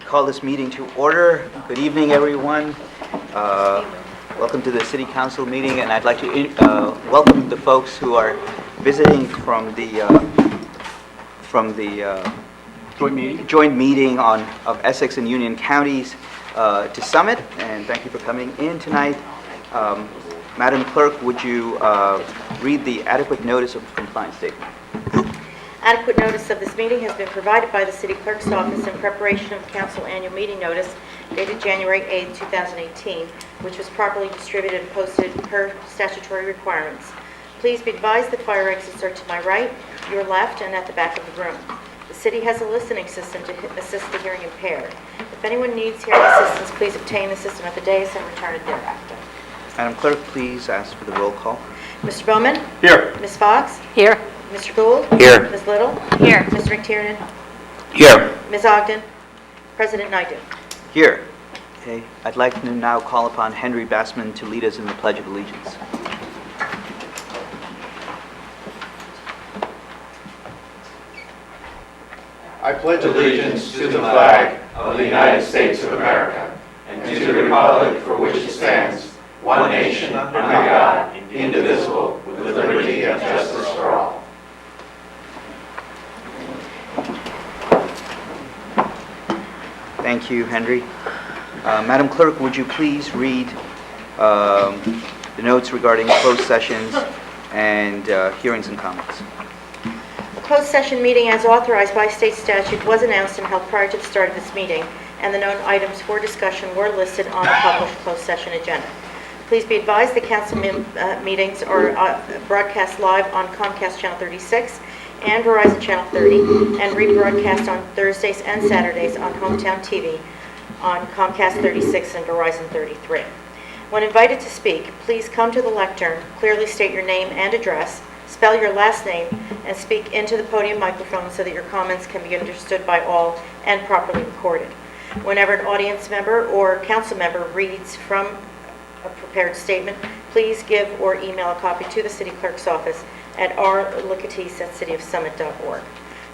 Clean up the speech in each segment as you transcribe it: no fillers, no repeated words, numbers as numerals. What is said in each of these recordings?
call this meeting to order. Good evening, everyone. Welcome to the City Council meeting, and I'd like to welcome the folks who are visiting from the joint meeting of Essex and Union counties to Summit, and thank you for coming in tonight. Madam Clerk, would you read the adequate notice of compliance statement? Adequate notice of this meeting has been provided by the City Clerk's office in preparation of the Council annual meeting notice dated January 8, 2018, which was properly distributed and posted per statutory requirements. Please be advised that fire exits are to my right, your left, and at the back of the room. The City has a listening system to assist the hearing impaired. If anyone needs hearing assistance, please obtain the system at the dais and return it thereafter. Madam Clerk, please ask for the roll call. Mr. Bowman? Here. Ms. Fox? Here. Mr. Gould? Here. Ms. Little? Here. Mr. McTiernan? Here. Ms. Ogden? President Naidu? Here. Okay. I'd like to now call upon Henry Bassman to lead us in the Pledge of Allegiance. I pledge allegiance to the flag of the United States of America and to the republic for which it stands, one nation, under God, indivisible, with liberty and justice for all. Thank you, Henry. Madam Clerk, would you please read the notes regarding closed sessions and hearings and comments? A closed session meeting as authorized by state statute was announced and held prior to the start of this meeting, and the known items for discussion were listed on the published closed session agenda. Please be advised the council meetings are broadcast live on Comcast Channel 36 and Verizon Channel 30, and rebroadcast on Thursdays and Saturdays on Hometown TV on Comcast 36 and Verizon 33. When invited to speak, please come to the lectern, clearly state your name and address, spell your last name, and speak into the podium microphone so that your comments can be understood by all and properly recorded. Whenever an audience member or council member reads from a prepared statement, please give or email a copy to the City Clerk's office at rlicatis@cityofsummit.org.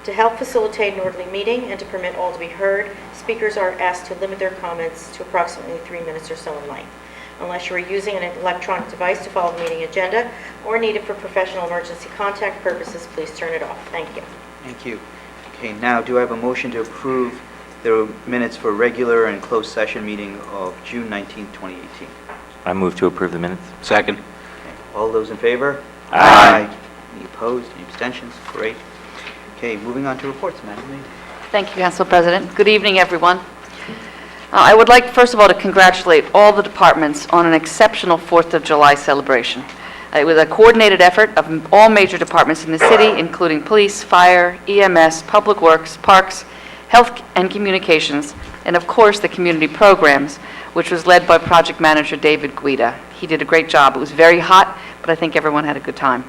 To help facilitate an orderly meeting and to permit all to be heard, speakers are asked to limit their comments to approximately 3 minutes or so in length. Unless you are using an electronic device to follow the meeting agenda or need it for professional emergency contact purposes, please turn it off. Thank you. Thank you. Okay, now do I have a motion to approve the minutes for regular and closed session meeting of June 19, 2018? I move to approve the minutes. Second. Okay. All those in favor? Aye. Any opposed? Any abstentions? Great. Okay, moving on to reports, Madam Lead. Thank you, Council President. Good evening, everyone. I would like, first of all, to congratulate all the departments on an exceptional 4th of July celebration. It was a coordinated effort of all major departments in the city, including police, fire, EMS, public works, parks, health and communications, and of course the community programs, which was led by project manager David Guida. He did a great job. It was very hot, but I think everyone had a good time.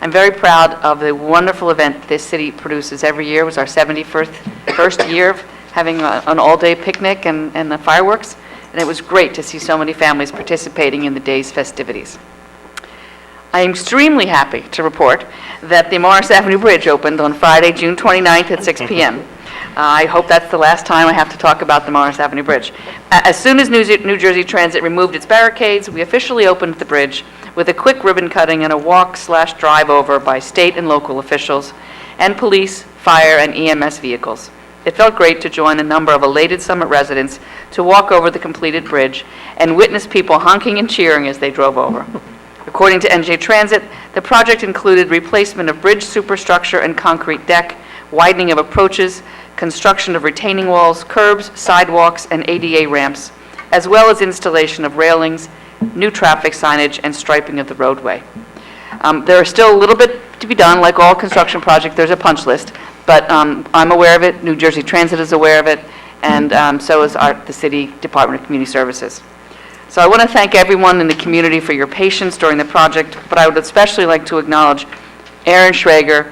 I'm very proud of the wonderful event this city produces every year. It was our 71st year of having an all-day picnic and the fireworks, and it was great to see so many families participating in the day's festivities. I am extremely happy to report that the Morris Avenue Bridge opened on Friday, June 29th at 6 p.m. I hope that's the last time I have to talk about the Morris Avenue Bridge. As soon as New Jersey Transit removed its barricades, we officially opened the bridge with a quick ribbon cutting and a walk/drive over by state and local officials and police, fire, and EMS vehicles. It felt great to join a number of elated Summit residents to walk over the completed bridge and witness people honking and cheering as they drove over. According to NJ Transit, the project included replacement of bridge superstructure and concrete deck, widening of approaches, construction of retaining walls, curbs, sidewalks, and ADA ramps, as well as installation of railings, new traffic signage, and striping of the roadway. There is still a little bit to be done. Like all construction projects, there's a punch list, but I'm aware of it, New Jersey Transit is aware of it, and so is the City Department of Community Services. So I want to thank everyone in the community for your patience during the project, but I would especially like to acknowledge Aaron Schrager,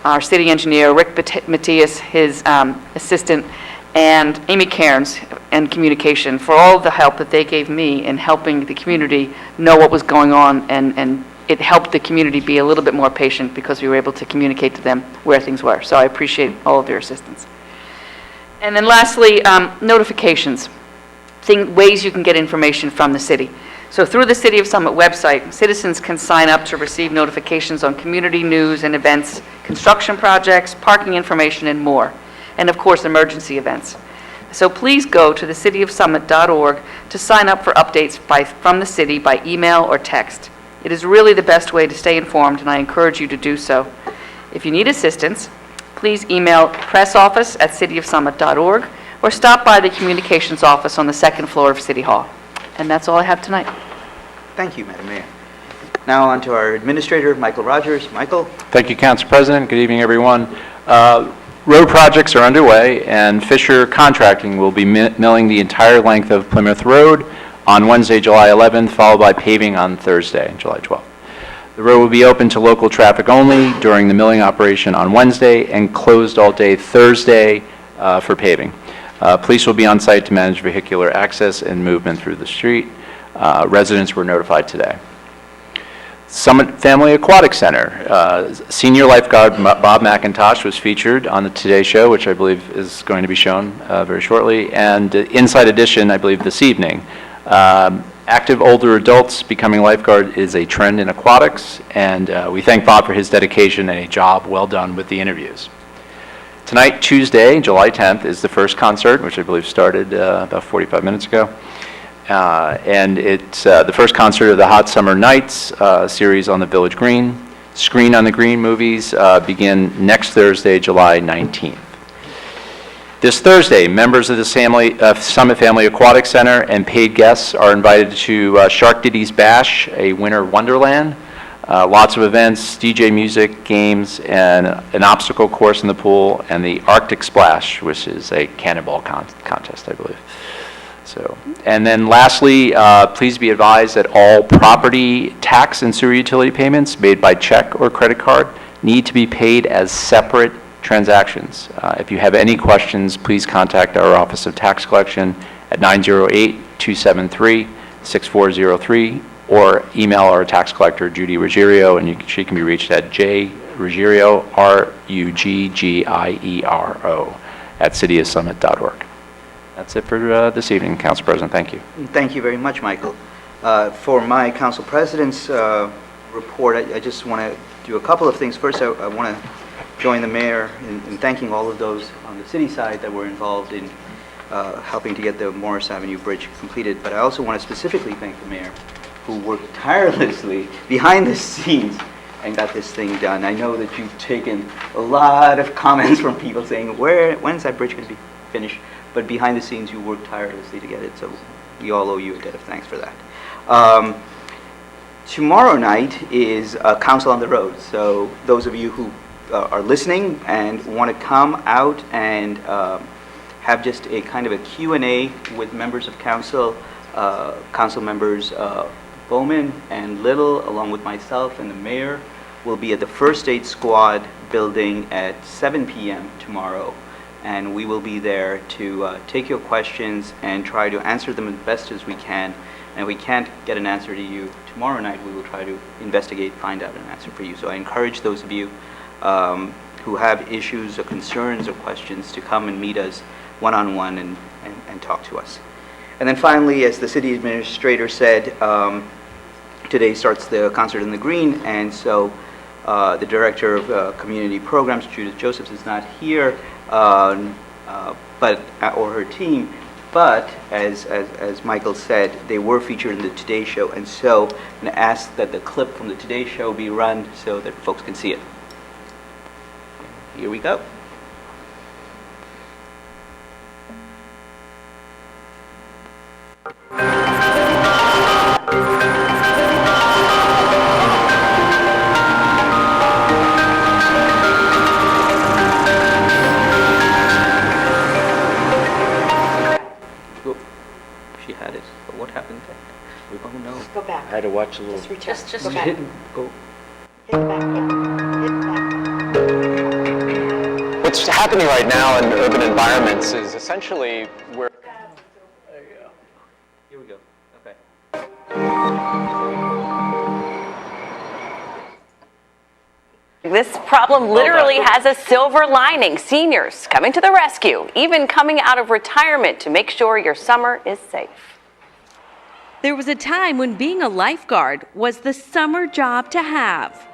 our city engineer, Rick Matthias, his assistant, and Amy Cairns and communication for all the help that they gave me in helping the community know what was going on, and it helped the community be a little bit more patient because we were able to communicate to them where things were. So I appreciate all of their assistance. And then lastly, notifications, ways you can get information from the city. So through the City of Summit website, citizens can sign up to receive notifications on community news and events, construction projects, parking information, and more, and of course, emergency events. So please go to thecityofsummit.org to sign up for updates from the city by email or text. It is really the best way to stay informed, and I encourage you to do so. If you need assistance, please email pressoffice@cityofsummit.org or stop by the communications office on the second floor of City Hall. And that's all I have tonight. Thank you, Madam Mayor. Now on to our Administrator, Michael Rogers. Michael? Thank you, Council President. Good evening, everyone. Road projects are underway, and Fisher Contracting will be milling the entire length of Plymouth Road on Wednesday, July 11th, followed by paving on Thursday, July 12th. The road will be open to local traffic only during the milling operation on Wednesday and closed all day Thursday for paving. Police will be on site to manage vehicular access and movement through the street. Residents were notified today. Summit Family Aquatic Center. Senior lifeguard Bob McIntosh was featured on the Today Show, which I believe is going to be shown very shortly, and Inside Edition, I believe, this evening. Active older adults becoming lifeguard is a trend in aquatics, and we thank Bob for his dedication and a job well done with the interviews. Tonight, Tuesday, July 10th, is the first concert, which I believe started about 45 minutes ago. And it's the first concert of the Hot Summer Nights series on the Village Green. Screen on the Green movies begin next Thursday, July 19th. This Thursday, members of the Summit Family Aquatic Center and paid guests are invited to Shark Diddy's Bash, a winter wonderland. Lots of events, DJ music, games, and an obstacle course in the pool, and the Arctic Splash, which is a cannonball contest, I believe. So, and then lastly, please be advised that all property tax and sewer utility payments made by check or credit card need to be paid as separate transactions. If you have any questions, please contact our Office of Tax Collection at 908-273-6403 or email our tax collector, Judy Ruggiero, and she can be reached at jruggiero, RUGGIERO, at cityofsummit.org. That's it for this evening, Council President. Thank you. Thank you very much, Michael. For my Council President's report, I just want to do a couple of things. First, I want to join the Mayor in thanking all of those on the city side that were involved in helping to get the Morris Avenue Bridge completed. But I also want to specifically thank the Mayor, who worked tirelessly behind the scenes and got this thing done. I know that you've taken a lot of comments from people saying, when's that bridge going to be finished? But behind the scenes, you worked tirelessly to get it, so we all owe you a debt of thanks for that. Tomorrow night is Council on the Road, so those of you who are listening and want to come out and have just a kind of a Q&A with members of council, council members Bowman and Little, along with myself and the Mayor, will be at the First Aid Squad building at 7 p.m. tomorrow. And we will be there to take your questions and try to answer them as best as we can. And if we can't get an answer to you tomorrow night, we will try to investigate, find out an answer for you. So I encourage those of you who have issues or concerns or questions to come and meet us one-on-one and talk to us. And then finally, as the city administrator said, today starts the Concert in the Green, and so the director of community programs, Judith Josephs, is not here, or her team, but as Michael said, they were featured in the Today Show, and so I'm going to ask that the clip from the Today Show be run so that folks can see it. Here we go. She had it, but what happened then? We don't know. Go back. I had to watch a little. Just return. Just Go back. Hit go. Hit back, yeah. Hit back. What's happening right now in urban environments is essentially where Here we go. Okay. This problem literally has a silver lining. Seniors coming to the rescue, even coming out of retirement to make sure your summer is safe. There was a time when being a lifeguard was the summer job to have.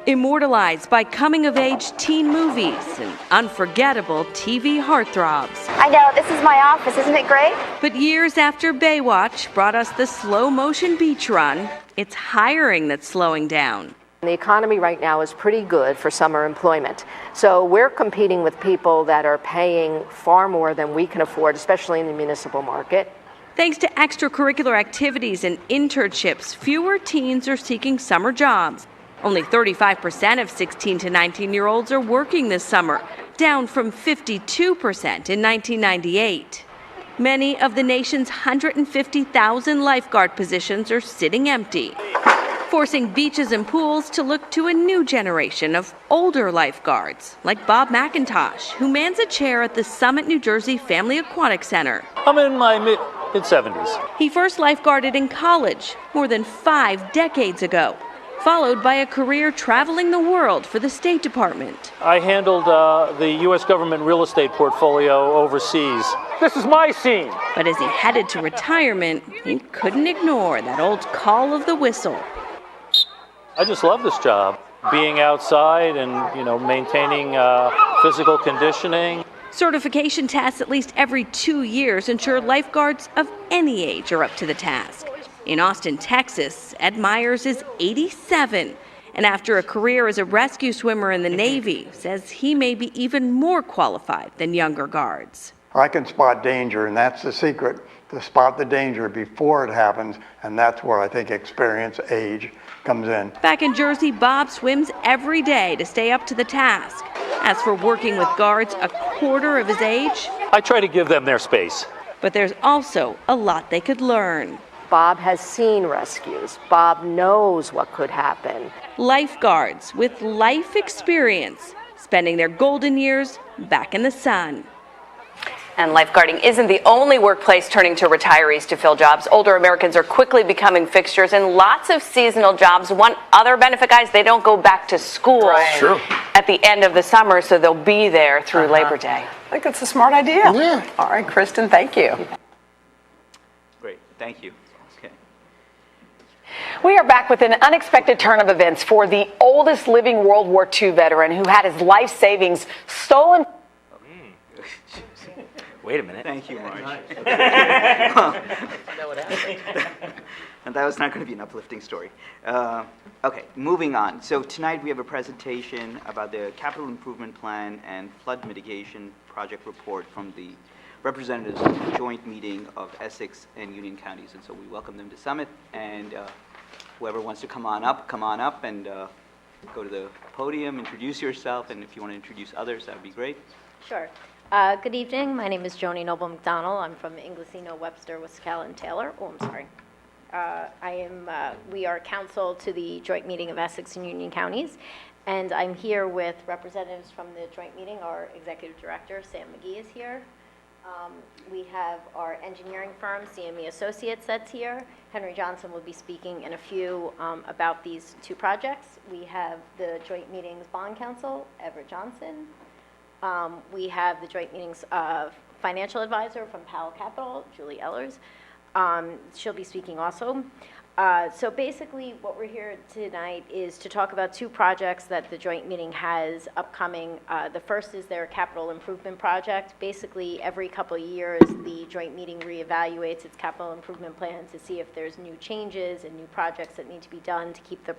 Immortalized by coming-of-age teen movies and unforgettable TV heartthrobs. I know, this is my office, isn't it great? But years after Baywatch brought us the slow-motion beach run, it's hiring that's slowing down. The economy right now is pretty good for summer employment. So we're competing with people that are paying far more than we can afford, especially in the municipal market. Thanks to extracurricular activities and internships, fewer teens are seeking summer jobs. Only 35% of 16 to 19-year-olds are working this summer, down from 52% in 1998. Many of the nation's 150,000 lifeguard positions are sitting empty, forcing beaches and pools to look to a new generation of older lifeguards, like Bob McIntosh, who mans a chair at the Summit, New Jersey Family Aquatic Center. I'm in my mid-70s. He first lifeguarded in college more than 5 decades ago, followed by a career traveling the world for the State Department. I handled the U.S. government real estate portfolio overseas. This is my scene. But as he headed to retirement, he couldn't ignore that old call of the whistle. I just love this job. Being outside and, maintaining physical conditioning. Certification tests at least every 2 years ensure lifeguards of any age are up to the task. In Austin, Texas, Ed Myers is 87, and after a career as a rescue swimmer in the Navy, says he may be even more qualified than younger guards. I can spot danger, and that's the secret, to spot the danger before it happens, and that's where I think experience, age, comes in. Back in Jersey, Bob swims every day to stay up to the task. As for working with guards a quarter of his age, I try to give them their space. But there's also a lot they could learn. Bob has seen rescues. Bob knows what could happen. Lifeguards with life experience, spending their golden years back in the sun. And lifeguarding isn't the only workplace turning to retirees to fill jobs. Older Americans are quickly becoming fixtures in lots of seasonal jobs. One other benefit, guys, they don't go back to school at the end of the summer, so they'll be there through Labor Day. I think that's a smart idea. Yeah. All right, Kristen, thank you. Great, thank you. Okay. We are back with an unexpected turn of events for the oldest living World War II veteran who had his life savings stolen. Wait a minute. Thank you, Marge. And that was not going to be an uplifting story. Okay, moving on. So tonight we have a presentation about the capital improvement plan and flood mitigation project report from the representatives of the joint meeting of Essex and Union counties. And so we welcome them to Summit. And whoever wants to come on up and go to the podium, introduce yourself. And if you want to introduce others, that would be great. Sure. Good evening. My name is Joni Noble McDonald. I'm from Inglesino, Webster, Wiscalla, and Taylor. Oh, I'm sorry. We are counsel to the joint meeting of Essex and Union counties, and I'm here with representatives from the joint meeting. Our executive director, Sam McGee, is here. We have our engineering firm, CME Associates, that's here. Henry Johnson will be speaking in a few about these two projects. We have the joint meetings bond counsel, Everett Johnson. We have the joint meetings financial advisor from Powell Capital, Julie Ellers. She'll be speaking also. So basically what we're here tonight is to talk about two projects that the joint meeting has upcoming. The first is their capital improvement project. Basically every couple of years the joint meeting reevaluates its capital improvement plan to see if there's new changes and new projects that need to be done to keep the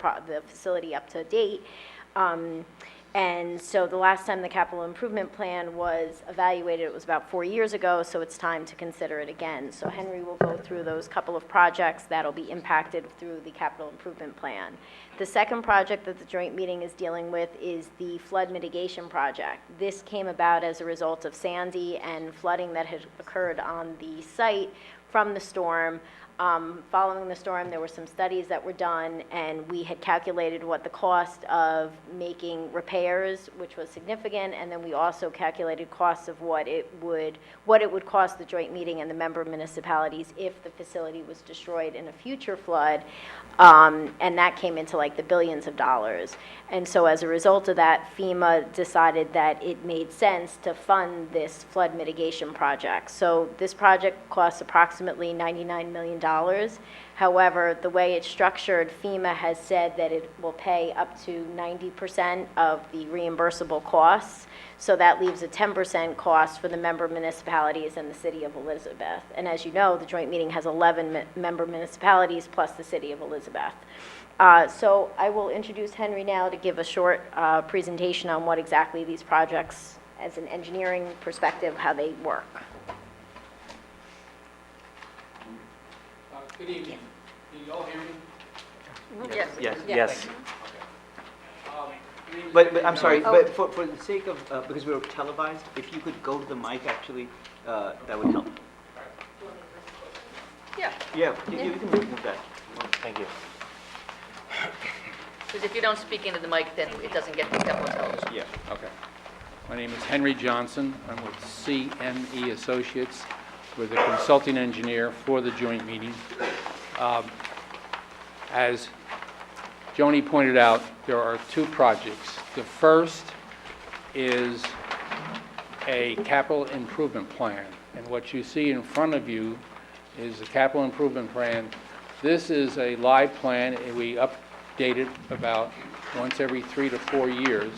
facility up to date. And so the last time the capital improvement plan was evaluated, it was about 4 years ago, so it's time to consider it again. So Henry will go through those couple of projects that'll be impacted through the capital improvement plan. The second project that the joint meeting is dealing with is the flood mitigation project. This came about as a result of Sandy and flooding that had occurred on the site from the storm. Following the storm, there were some studies that were done, and we had calculated what the cost of making repairs, which was significant, and then we also calculated costs of what it would cost the joint meeting and the member municipalities if the facility was destroyed in a future flood, and that came into like the billions of dollars. And so as a result of that, FEMA decided that it made sense to fund this flood mitigation project. So this project costs approximately $99 million. However, the way it's structured, FEMA has said that it will pay up to 90% of the reimbursable costs. So that leaves a 10% cost for the member municipalities and the city of Elizabeth. And as you know, the joint meeting has 11 member municipalities plus the city of Elizabeth. So I will introduce Henry now to give a short presentation on what exactly these projects, as an engineering perspective, how they work. Good evening. Can you all hear me? Yes. Yes. Yes. But I'm sorry, but for the sake of, because we're televised, if you could go to the mic, actually, that would help. Yeah. Yeah, you can move that. Thank you. Because if you don't speak into the mic, then it doesn't get picked up on television. Yeah. Okay. My name is Henry Johnson. I'm with CME Associates. We're the consulting engineer for the joint meeting. As Joni pointed out, there are two projects. The first is a capital improvement plan. And what you see in front of you is the capital improvement plan. This is a live plan, and we update it about once every 3 to 4 years.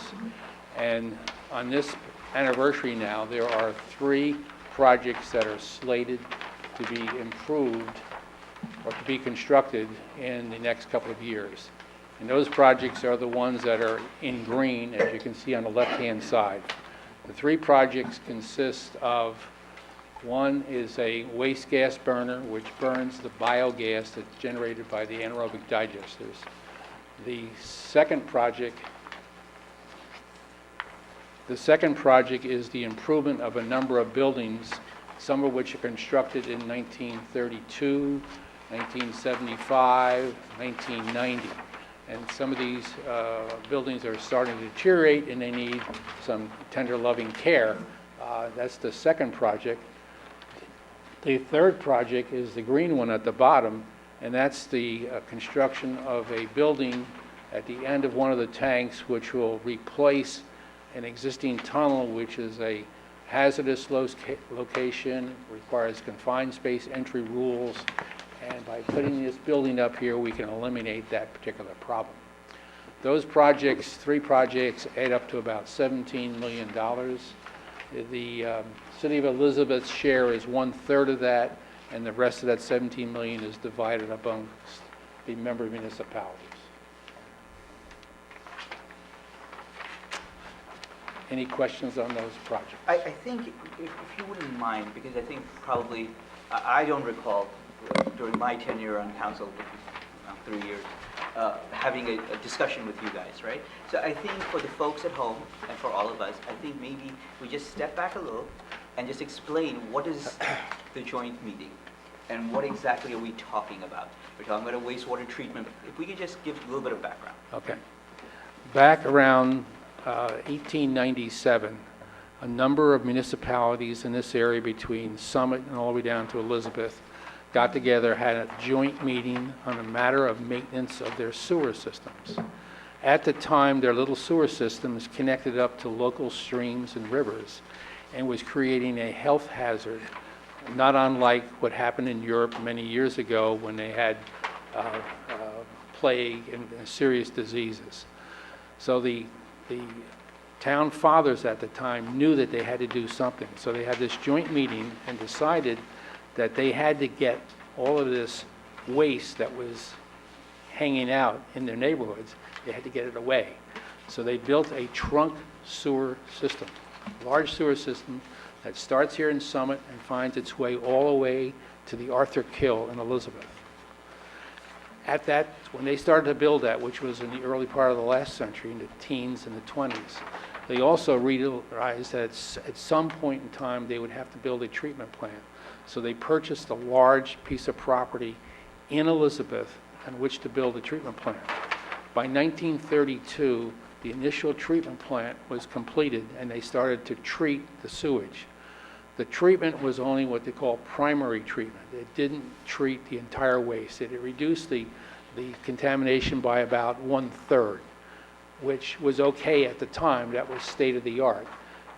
And on this anniversary now, there are 3 projects that are slated to be improved or to be constructed in the next couple of years. And those projects are the ones that are in green, as you can see on the left-hand side. The 3 projects consist of, one is a waste gas burner, which burns the biogas that's generated by the anaerobic digesters. The second project is the improvement of a number of buildings, some of which are constructed in 1932, 1975, 1990. And some of these buildings are starting to deteriorate, and they need some tender, loving care. That's the second project. The third project is the green one at the bottom, and that's the construction of a building at the end of one of the tanks, which will replace an existing tunnel, which is a hazardous location, requires confined space entry rules, and by putting this building up here, we can eliminate that particular problem. Those projects, 3 projects, add up to about $17 million. The City of Elizabeth's share is 1/3 of that, and the rest of that $17 million is divided amongst the member municipalities. Any questions on those projects? I think, if you wouldn't mind, because I think probably, I don't recall during my tenure on council, 3 years, having a discussion with you guys, right? So I think for the folks at home and for all of us, I think maybe we just step back a little and just explain what is the joint meeting and what exactly are we talking about. We're talking about a wastewater treatment. If we could just give a little bit of background. Okay. Back around 1897, a number of municipalities in this area between Summit and all the way down to Elizabeth got together, had a joint meeting on a matter of maintenance of their sewer systems. At the time, their little sewer systems connected up to local streams and rivers and was creating a health hazard, not unlike what happened in Europe many years ago when they had plague and serious diseases. So the town fathers at the time knew that they had to do something. So they had this joint meeting and decided that they had to get all of this waste that was hanging out in their neighborhoods, they had to get it away. So they built a trunk sewer system, large sewer system that starts here in Summit and finds its way all the way to the Arthur Kill in Elizabeth. At that, when they started to build that, which was in the early part of the last century, in the teens and the 20s, they also realized that at some point in time they would have to build a treatment plant. So they purchased a large piece of property in Elizabeth on which to build a treatment plant. By 1932, the initial treatment plant was completed, and they started to treat the sewage. The treatment was only what they call primary treatment. It didn't treat the entire waste. It reduced the contamination by about 1/3, which was okay at the time. That was state-of-the-art.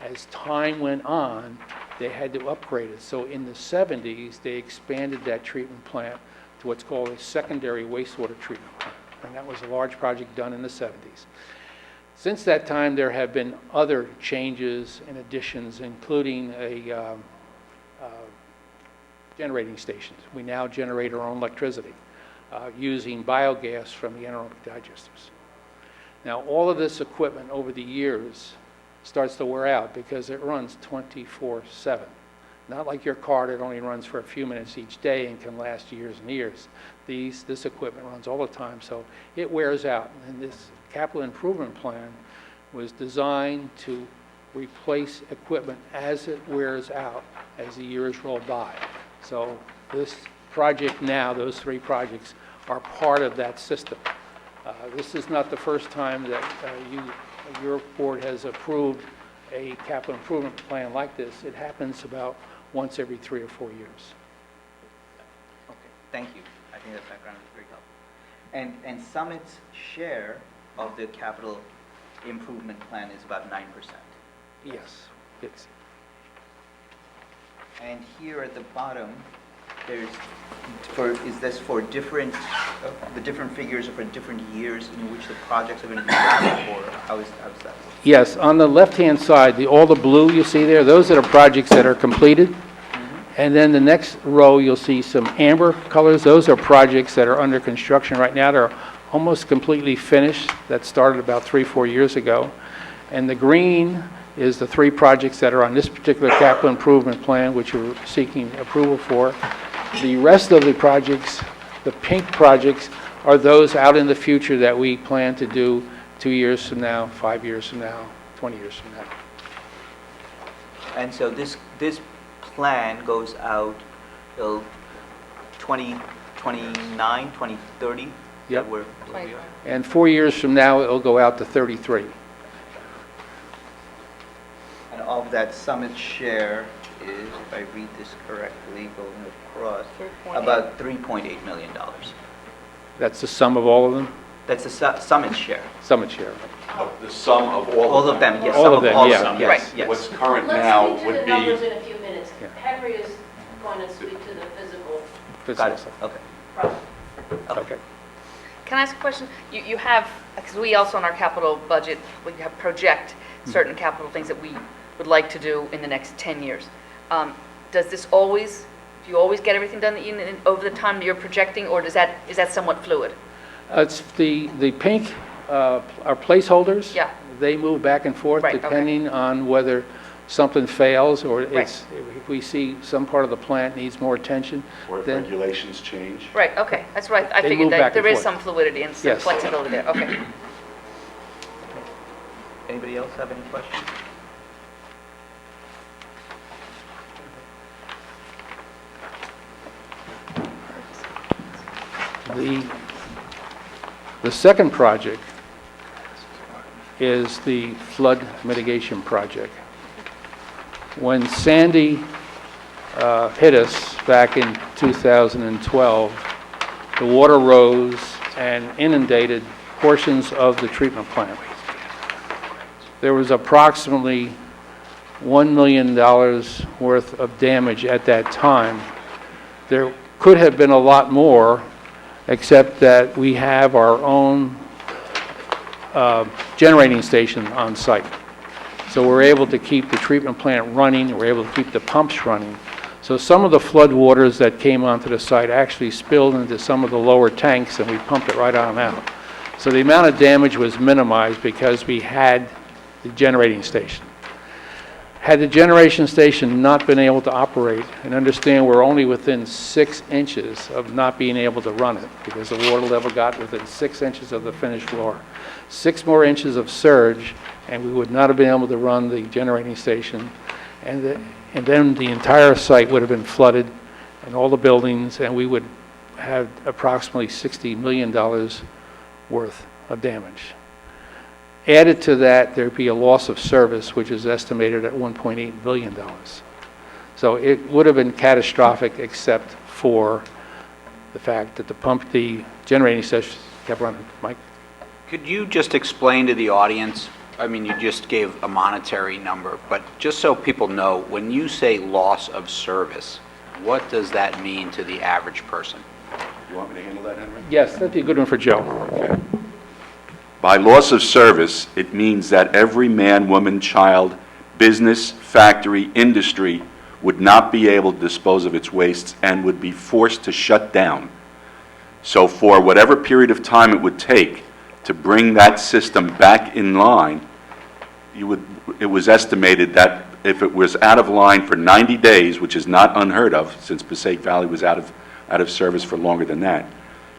As time went on, they had to upgrade it. So in the 70s, they expanded that treatment plant to what's called a secondary wastewater treatment plant. And that was a large project done in the 70s. Since that time, there have been other changes and additions, including a generating stations. We now generate our own electricity using biogas from the anaerobic digesters. Now, all of this equipment over the years starts to wear out because it runs 24/7. Not like your car that only runs for a few minutes each day and can last years and years. This equipment runs all the time, so it wears out. And this capital improvement plan was designed to replace equipment as it wears out, as the years roll by. So this project now, those 3 projects, are part of that system. This is not the first time that your board has approved a capital improvement plan like this. It happens about once every 3 or 4 years. Okay, thank you. I think that background is very helpful. And Summit's share of the capital improvement plan is about 9%. Yes. It's And here at the bottom, is this for different, the different figures are for different years in which the projects are going to be done, or how is that? Yes, on the left-hand side, all the blue you see there, those are the projects that are completed. And then the next row, you'll see some amber colors. Those are projects that are under construction right now. They're almost completely finished. That started about 3-4 years ago. And the green is the 3 projects that are on this particular capital improvement plan, which we're seeking approval for. The rest of the projects, the pink projects, are those out in the future that we plan to do 2 years from now, 5 years from now, 20 years from now. And so this plan goes out till 2029, 2030? Yep. Where we are? And 4 years from now, it'll go out to 33. And of that Summit share is, if I read this correctly, going across, about $3.8 million. That's the sum of all of them? That's the Summit share. Summit share. The sum of All of them, yes. All sum of them, all yeah, them, yes. Right, yes. What's current now would Let's be... speak to the numbers in a few minutes. Yeah. Henry is going to speak to the physical Got it, okay. project. Okay. Can I ask a question? You have, because we also in our capital budget, we have project certain capital things that we would like to do in the next 10 years. Does this always, do you always get everything done over the time that you're projecting, or is that somewhat fluid? It's the pink are placeholders. Yeah. They move back and forth Right, okay. depending on whether something fails or Right. if we see some part of the plant needs more attention. Or if then regulations change. Right, okay, that's right. I They figured move that back and there is forth. some fluidity and some Yes. flexibility there, okay. Anybody else have any questions? The second project is the flood mitigation project. When Sandy hit us back in 2012, the water rose and inundated portions of the treatment plant. There was approximately $1 million worth of damage at that time. There could have been a lot more, except that we have our own generating station on site. So we're able to keep the treatment plant running, we're able to keep the pumps running. So some of the flood waters that came onto the site actually spilled into some of the lower tanks, and we pumped it right on out. So the amount of damage was minimized because we had the generating station. Had the generation station not been able to operate, and understand we're only within 6 inches of not being able to run it, because the water level got within 6 inches of the finished floor. 6 more inches of surge, and we would not have been able to run the generating station. and then the entire site would have been flooded, and all the buildings, and we would have approximately $60 million worth of damage. Added to that, there'd be a loss of service, which is estimated at $1.8 billion. So it would have been catastrophic, except for the fact that the generating station kept running. Mike? Could you just explain to the audience, I mean, you just gave a monetary number, but just so people know, when you say loss of service, what does that mean to the average person? You want me to handle that, Henry? Yes, that'd be a good one for Joe. Okay. By loss of service, it means that every man, woman, child, business, factory, industry would not be able to dispose of its wastes and would be forced to shut down. So for whatever period of time it would take to bring that system back in line, it was estimated that if it was out of line for 90 days, which is not unheard of since Passaic Valley was out of service for longer than that,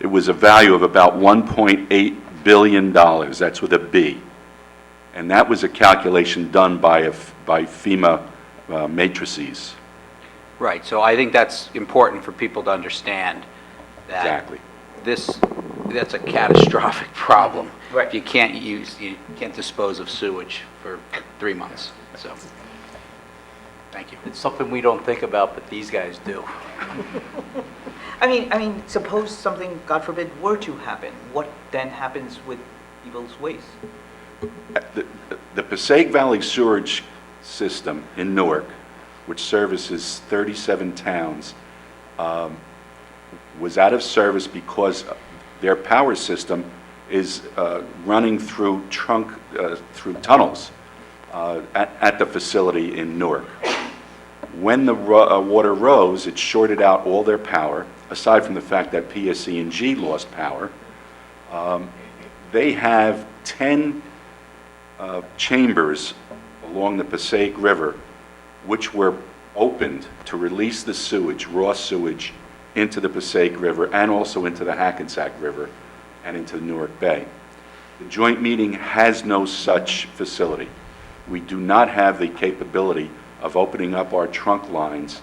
it was a value of about $1.8 billion. That's with a B. And that was a calculation done by FEMA matrices. Right, so I think that's important for people to understand that Exactly. That's a catastrophic problem. Right. You can't dispose of sewage for 3 months, so, thank you. It's something we don't think about, but these guys do. I mean, suppose something, God forbid, were to happen. What then happens with people's waste? The Passaic Valley Sewerage System in Newark, which services 37 towns, was out of service because their power system is running through tunnels at the facility in Newark. When the water rose, it shorted out all their power, aside from the fact that PSE&G lost power. They have 10 chambers along the Passaic River, which were opened to release the sewage, raw sewage, into the Passaic River and also into the Hackensack River and into the Newark Bay. The joint meeting has no such facility. We do not have the capability of opening up our trunk lines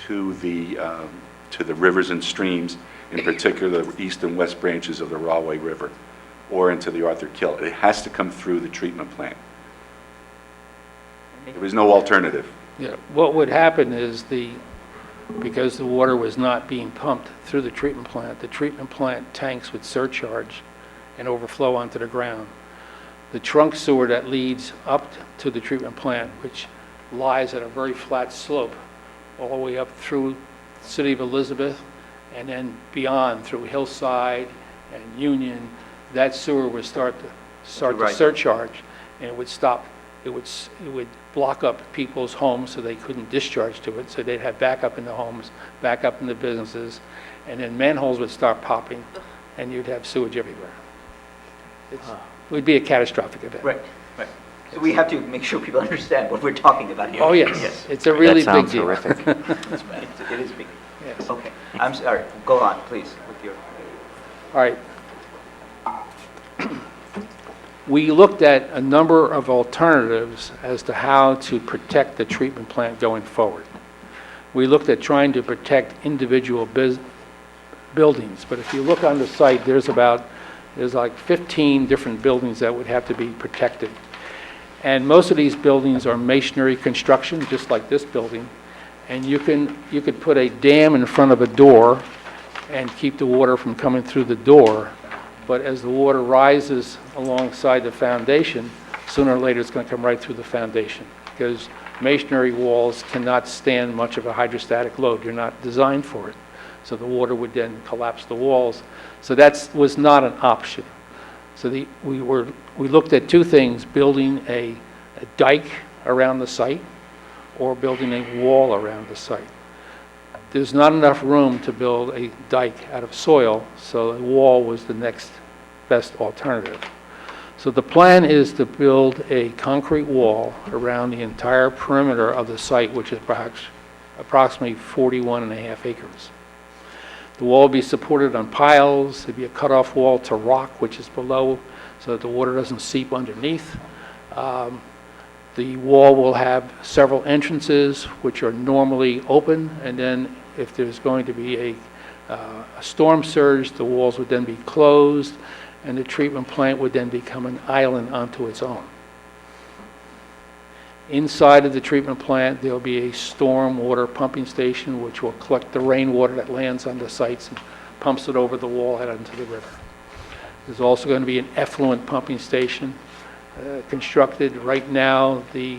to the rivers and streams, in particular the east and west branches of the Rahway River, or into the Arthur Kill. It has to come through the treatment plant. There is no alternative. Yeah, what would happen is because the water was not being pumped through the treatment plant tanks would surcharge and overflow onto the ground. The trunk sewer that leads up to the treatment plant, which lies at a very flat slope all the way up through the city of Elizabeth and then beyond through Hillside and Union, that sewer would start to surcharge, and it would stop. It would block up people's homes so they couldn't discharge to it, so they'd have backup in the homes, backup in the businesses, and then manholes would start popping, and you'd have sewage everywhere. It would be a catastrophic event. Right. So we have to make sure people understand what we're talking about here. Oh, yes. It's a really big deal. That sounds horrific. It is big. Yes. Okay. I'm sorry. Go on, please, with your... All right. We looked at a number of alternatives as to how to protect the treatment plant going forward. We looked at trying to protect individual buildings, but if you look on the site, there's like 15 different buildings that would have to be protected. And most of these buildings are masonry construction, just like this building, and you could put a dam in front of a door and keep the water from coming through the door. But as the water rises alongside the foundation, sooner or later it's going to come right through the foundation, because masonry walls cannot stand much of a hydrostatic load. You're not designed for it. So the water would then collapse the walls. So that was not an option. So we looked at two things: building a dike around the site or building a wall around the site. There's not enough room to build a dike out of soil, so a wall was the next best alternative. So the plan is to build a concrete wall around the entire perimeter of the site, which is approximately 41.5 acres. The wall will be supported on piles. There'll be a cutoff wall to rock, which is below, so that the water doesn't seep underneath. The wall will have several entrances, which are normally open, and then if there's going to be a storm surge, the walls would then be closed, and the treatment plant would then become an island unto its own. Inside of the treatment plant, there'll be a storm water pumping station, which will collect the rainwater that lands on the sites and pumps it over the wall out into the river. There's also going to be an effluent pumping station constructed. Right now, the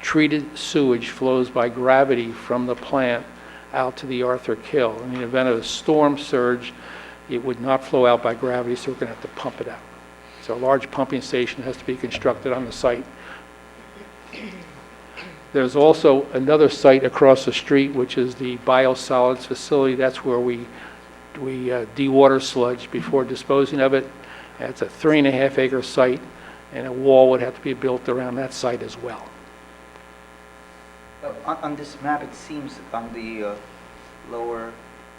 treated sewage flows by gravity from the plant out to the Arthur Kill. In the event of a storm surge, it would not flow out by gravity, so we're going to have to pump it out. So a large pumping station has to be constructed on the site. There's also another site across the street, which is the biosolids facility. That's where we dewater sludge before disposing of it. It's a 3.5 acre site, and a wall would have to be built around that site as well. On this map, it seems on the lower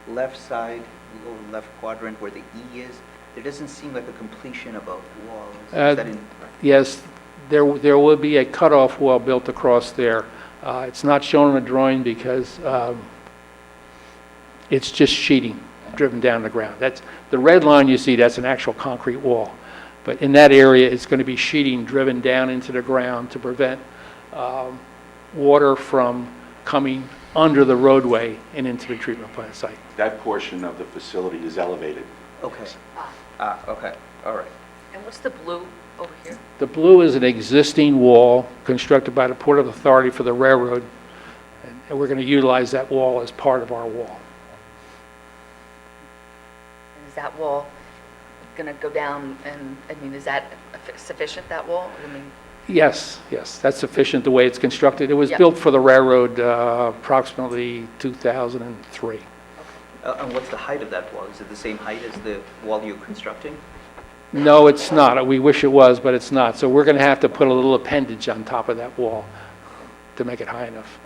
left side, lower left quadrant where the E is, there doesn't seem like a completion of a wall. Is that in? Yes, there will be a cutoff wall built across there. It's not shown in the drawing because it's just sheeting driven down the ground. That's the red line you see, that's an actual concrete wall. But in that area, it's going to be sheeting driven down into the ground to prevent water from coming under the roadway and into the treatment plant site. That portion of the facility is elevated. Okay. Okay, all right. And what's the blue over here? The blue is an existing wall constructed by the Port of Authority for the railroad, and we're going to utilize that wall as part of our wall. Is that wall going to go down, and, I mean, is that sufficient, that wall? I mean, Yes, that's sufficient the way it's constructed. It was Yeah. built for the railroad approximately 2003. And what's the height of that wall? Is it the same height as the wall you're constructing? No, it's not. We wish it was, but it's not. So we're going to have to put a little appendage on top of that wall to make it high enough.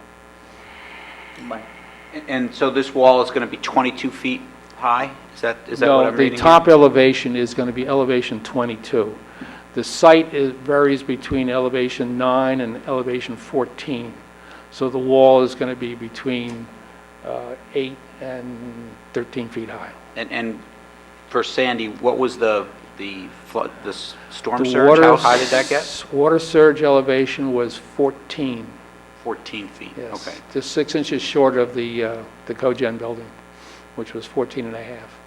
And so this wall is going to be 22 feet high? Is that what I'm No, the reading? top elevation is going to be elevation 22. The site varies between elevation 9 and elevation 14. So the wall is going to be between 8 and 13 feet high. And for Sandy, what was the flood, the storm The surge? How high did that get? Water surge elevation was 14. 14 feet, Yes. okay. Just 6 inches short of the cogen building, which was 14 and a half.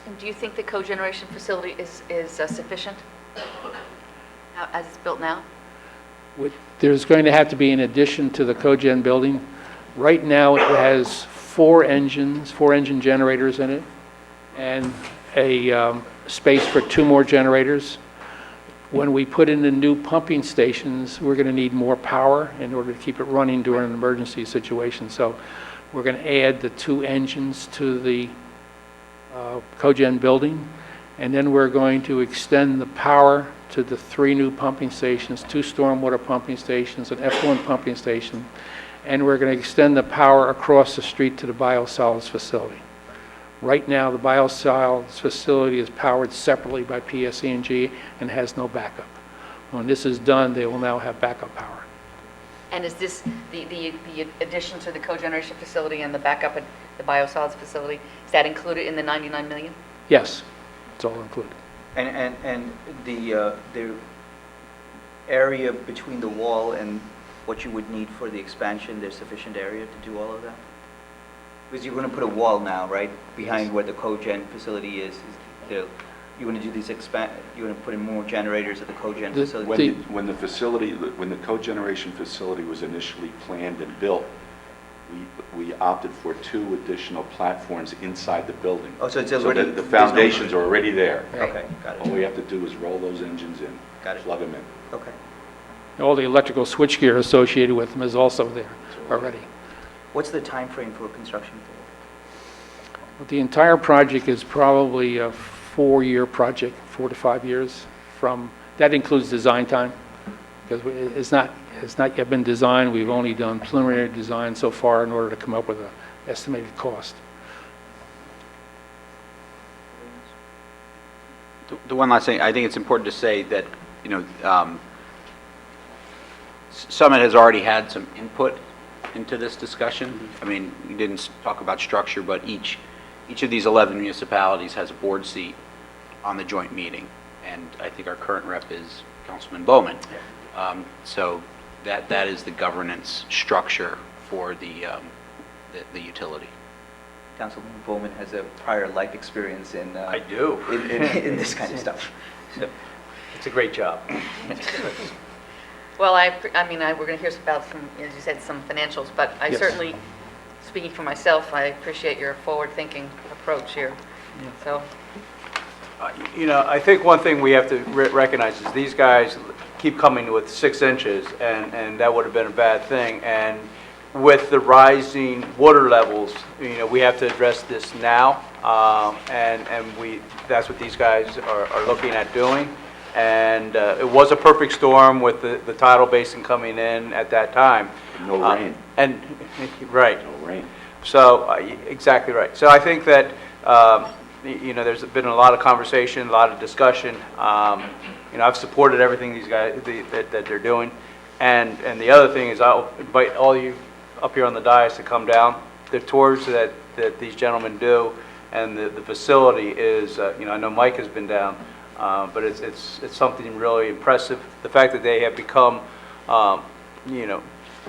and do you think the cogeneration facility is sufficient as it's built now? There's going to have to be an addition to the cogen building. Right now, it has 4 engine generators in it, and a space for 2 more generators. When we put in the new pumping stations, we're going to need more power in order to keep it running during an emergency situation. So we're going to add the 2 engines to the cogen building, and then we're going to extend the power to the 3 new pumping stations, 2 stormwater pumping stations, an effluent pumping station, and we're going to extend the power across the street to the biosolids facility. Right now, the biosolids facility is powered separately by PSE&G and has no backup. When this is done, they will now have backup power. And is this, the addition to the cogeneration facility and the backup at the biosolids facility, is that included in the 99 million? Yes, it's all included. And the area between the wall and what you would need for the expansion, there's sufficient area to do all of that? Because you're going to put a wall now, right, behind where the cogen facility is. You're going to do these you're going to put in more generators at the cogen facility? When the cogeneration facility was initially planned and built, we opted for 2 additional platforms inside the building. Oh, so it's already... So the foundations are already there. Okay, got it. All we have to do is roll those engines in. Got it. Plug them in. Okay. All the electrical switchgear associated with them is also there already. What's the time frame for construction? The entire project is probably a 4-year project, 4 to 5 years from, that includes design time, because it's not yet been designed. We've only done preliminary design so far in order to come up with an estimated cost. The one last thing, I think it's important to say that, Summit has already had some input into this discussion. I mean, we didn't talk about structure, but each of these 11 municipalities has a board seat on the joint meeting, and I think our current rep is Councilman Bowman. So that is the governance structure for the utility. Councilman Bowman has a prior life experience in... I do. In this kind of stuff. So, It's a great job. Well, we're going to hear about some, as you said, some financials, but I Yes. certainly, speaking for myself, I appreciate your forward-thinking approach here. So, I think one thing we have to recognize is these guys keep coming with 6 inches, and that would have been a bad thing. And with the rising water levels, we have to address this now, and that's what these guys are looking at doing. And it was a perfect storm with the tidal basin coming in at that time. No rain. Right. No rain. So, exactly right. So I think that, there's been a lot of conversation, a lot of discussion. I've supported everything these guys, that they're doing. And the other thing is I'll invite all you up here on the dais to come down. The tours that these gentlemen do and the facility is, I know Mike has been down, but it's something really impressive. The fact that they have become,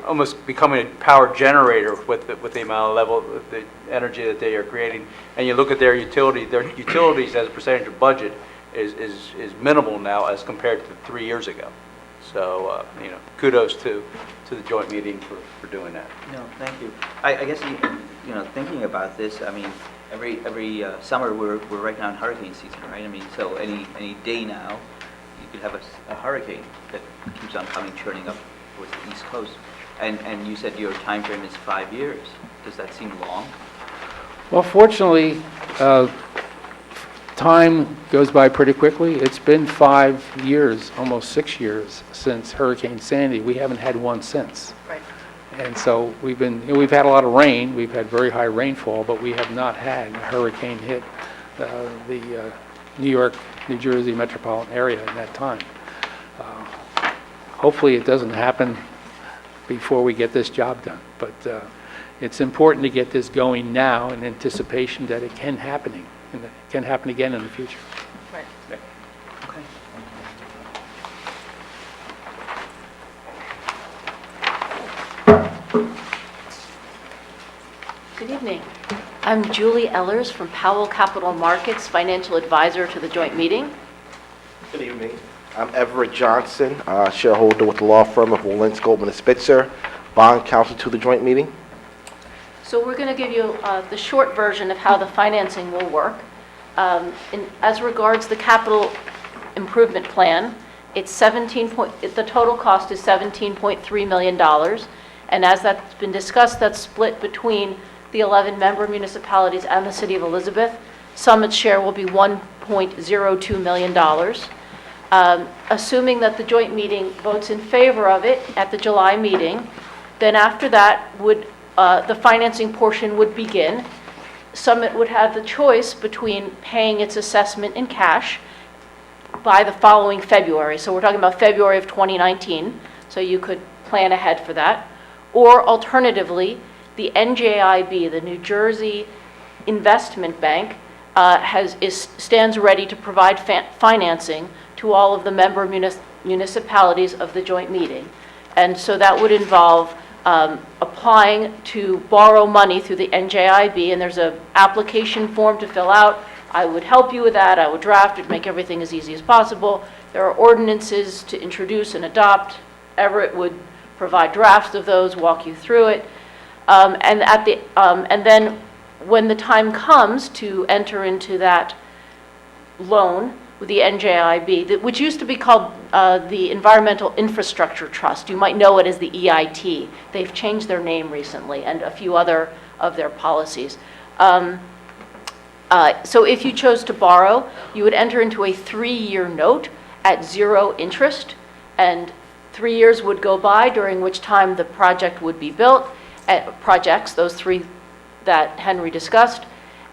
almost becoming a power generator with the amount of level, the energy that they are creating. And you look at their utilities as a percentage of budget is minimal now as compared to 3 years ago. So, kudos to the joint meeting for doing that. No, thank you. I guess, thinking about this, I mean, every summer we're right now in hurricane season, right? I mean, so any day now, you could have a hurricane that keeps on coming, churning up towards the East Coast. And you said your time frame is 5 years. Does that seem long? Well, fortunately, time goes by pretty quickly. It's been 5 years, almost 6 years, since Hurricane Sandy. We haven't had one since. right. And so we've had a lot of rain. We've had very high rainfall, but we have not had a hurricane hit the New York, New Jersey metropolitan area in that time. Hopefully it doesn't happen before we get this job done. But it's important to get this going now in anticipation that it can happen again in the future. Right. Okay. Good evening. I'm Julie Ellers from Powell Capital Markets, financial advisor to the joint meeting. Good evening. I'm Everett Johnson, shareholder with the law firm of Walensky, Goldman & Spitzer, bond counsel to the joint meeting. So we're going to give you the short version of how the financing will work. As regards the capital improvement plan, the total cost is $17.3 million. And as that's been discussed, that's split between the 11 member municipalities and the city of Elizabeth. Summit's share will be $1.02 million. Assuming that the joint meeting votes in favor of it at the July meeting, then after that the financing portion would begin. Summit would have the choice between paying its assessment in cash by the following February. So we're talking about February of 2019, so you could plan ahead for that. Or alternatively, the NJIB, the New Jersey Investment Bank, stands ready to provide financing to all of the member municipalities of the joint meeting. And so that would involve applying to borrow money through the NJIB, and there's an application form to fill out. I would help you with that. I would draft it, make everything as easy as possible. There are ordinances to introduce and adopt. Everett would provide drafts of those, walk you through it. And then when the time comes to enter into that loan with the NJIB, which used to be called the Environmental Infrastructure Trust. You might know it as the EIT. They've changed their name recently and a few other of their policies. So if you chose to borrow, you would enter into a 3-year note at 0 interest, and 3 years would go by, during which time the project would be built, projects, those 3 that Henry discussed.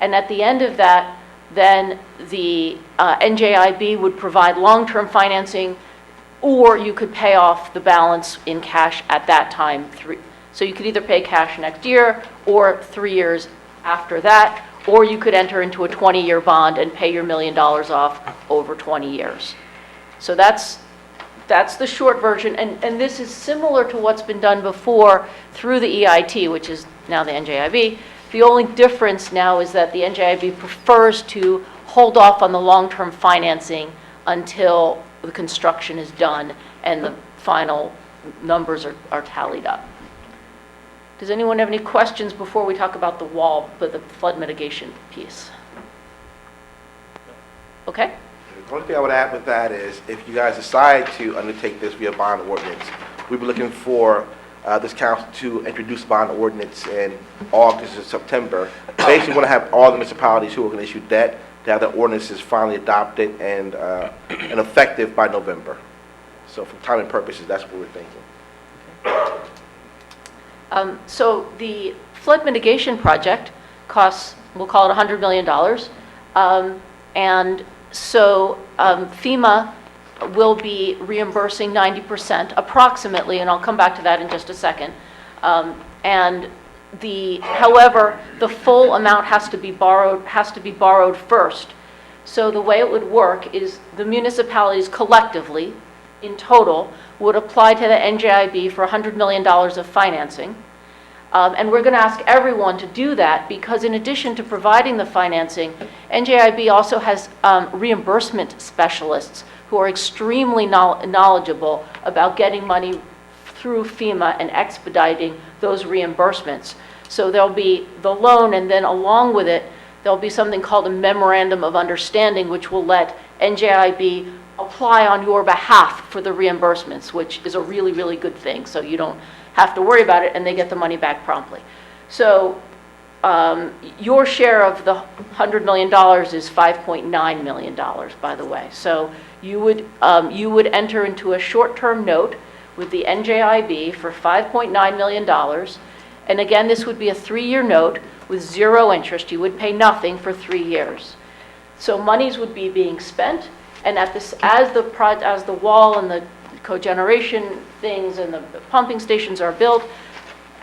And at the end of that, then the NJIB would provide long-term financing or you could pay off the balance in cash at that time. So you could either pay cash next year or 3 years after that, or you could enter into a 20-year bond and pay your $1 million off over 20 years. So that's the short version, and this is similar to what's been done before through the EIT, which is now the NJIB. The only difference now is that the NJIB prefers to hold off on the long-term financing until the construction is done and the final numbers are tallied up. Does anyone have any questions before we talk about the flood mitigation piece? Okay? The only thing I would add with that is, if you guys decide to undertake this via bond ordinance, we'll be looking for this council to introduce bond ordinance in August or September. Basically, we want to have all the municipalities who are going to issue debt to have the ordinances finally adopted and effective by November. So for timing purposes, that's what we're thinking. So the flood mitigation project costs, we'll call it $100 million. And so FEMA will be reimbursing 90% approximately, and I'll come back to that in just a second. However, the full amount has to be borrowed first. So the way it would work is the municipalities collectively, in total, would apply to the NJIB for $100 million of financing. And we're going to ask everyone to do that because in addition to providing the financing, NJIB also has reimbursement specialists who are extremely knowledgeable about getting money through FEMA and expediting those reimbursements. So there'll be the loan, and then along with it, there'll be something called a memorandum of understanding, which will let NJIB apply on your behalf for the reimbursements, which is a really, really good thing. So you don't have to worry about it, and they get the money back promptly. So your share of the $100 million is $5.9 million, by the way. So you would enter into a short-term note with the NJIB for $5.9 million. And again, this would be a 3-year note with 0 interest. You would pay nothing for 3 years. So monies would be being spent, and as the wall and the cogeneration things and the pumping stations are built,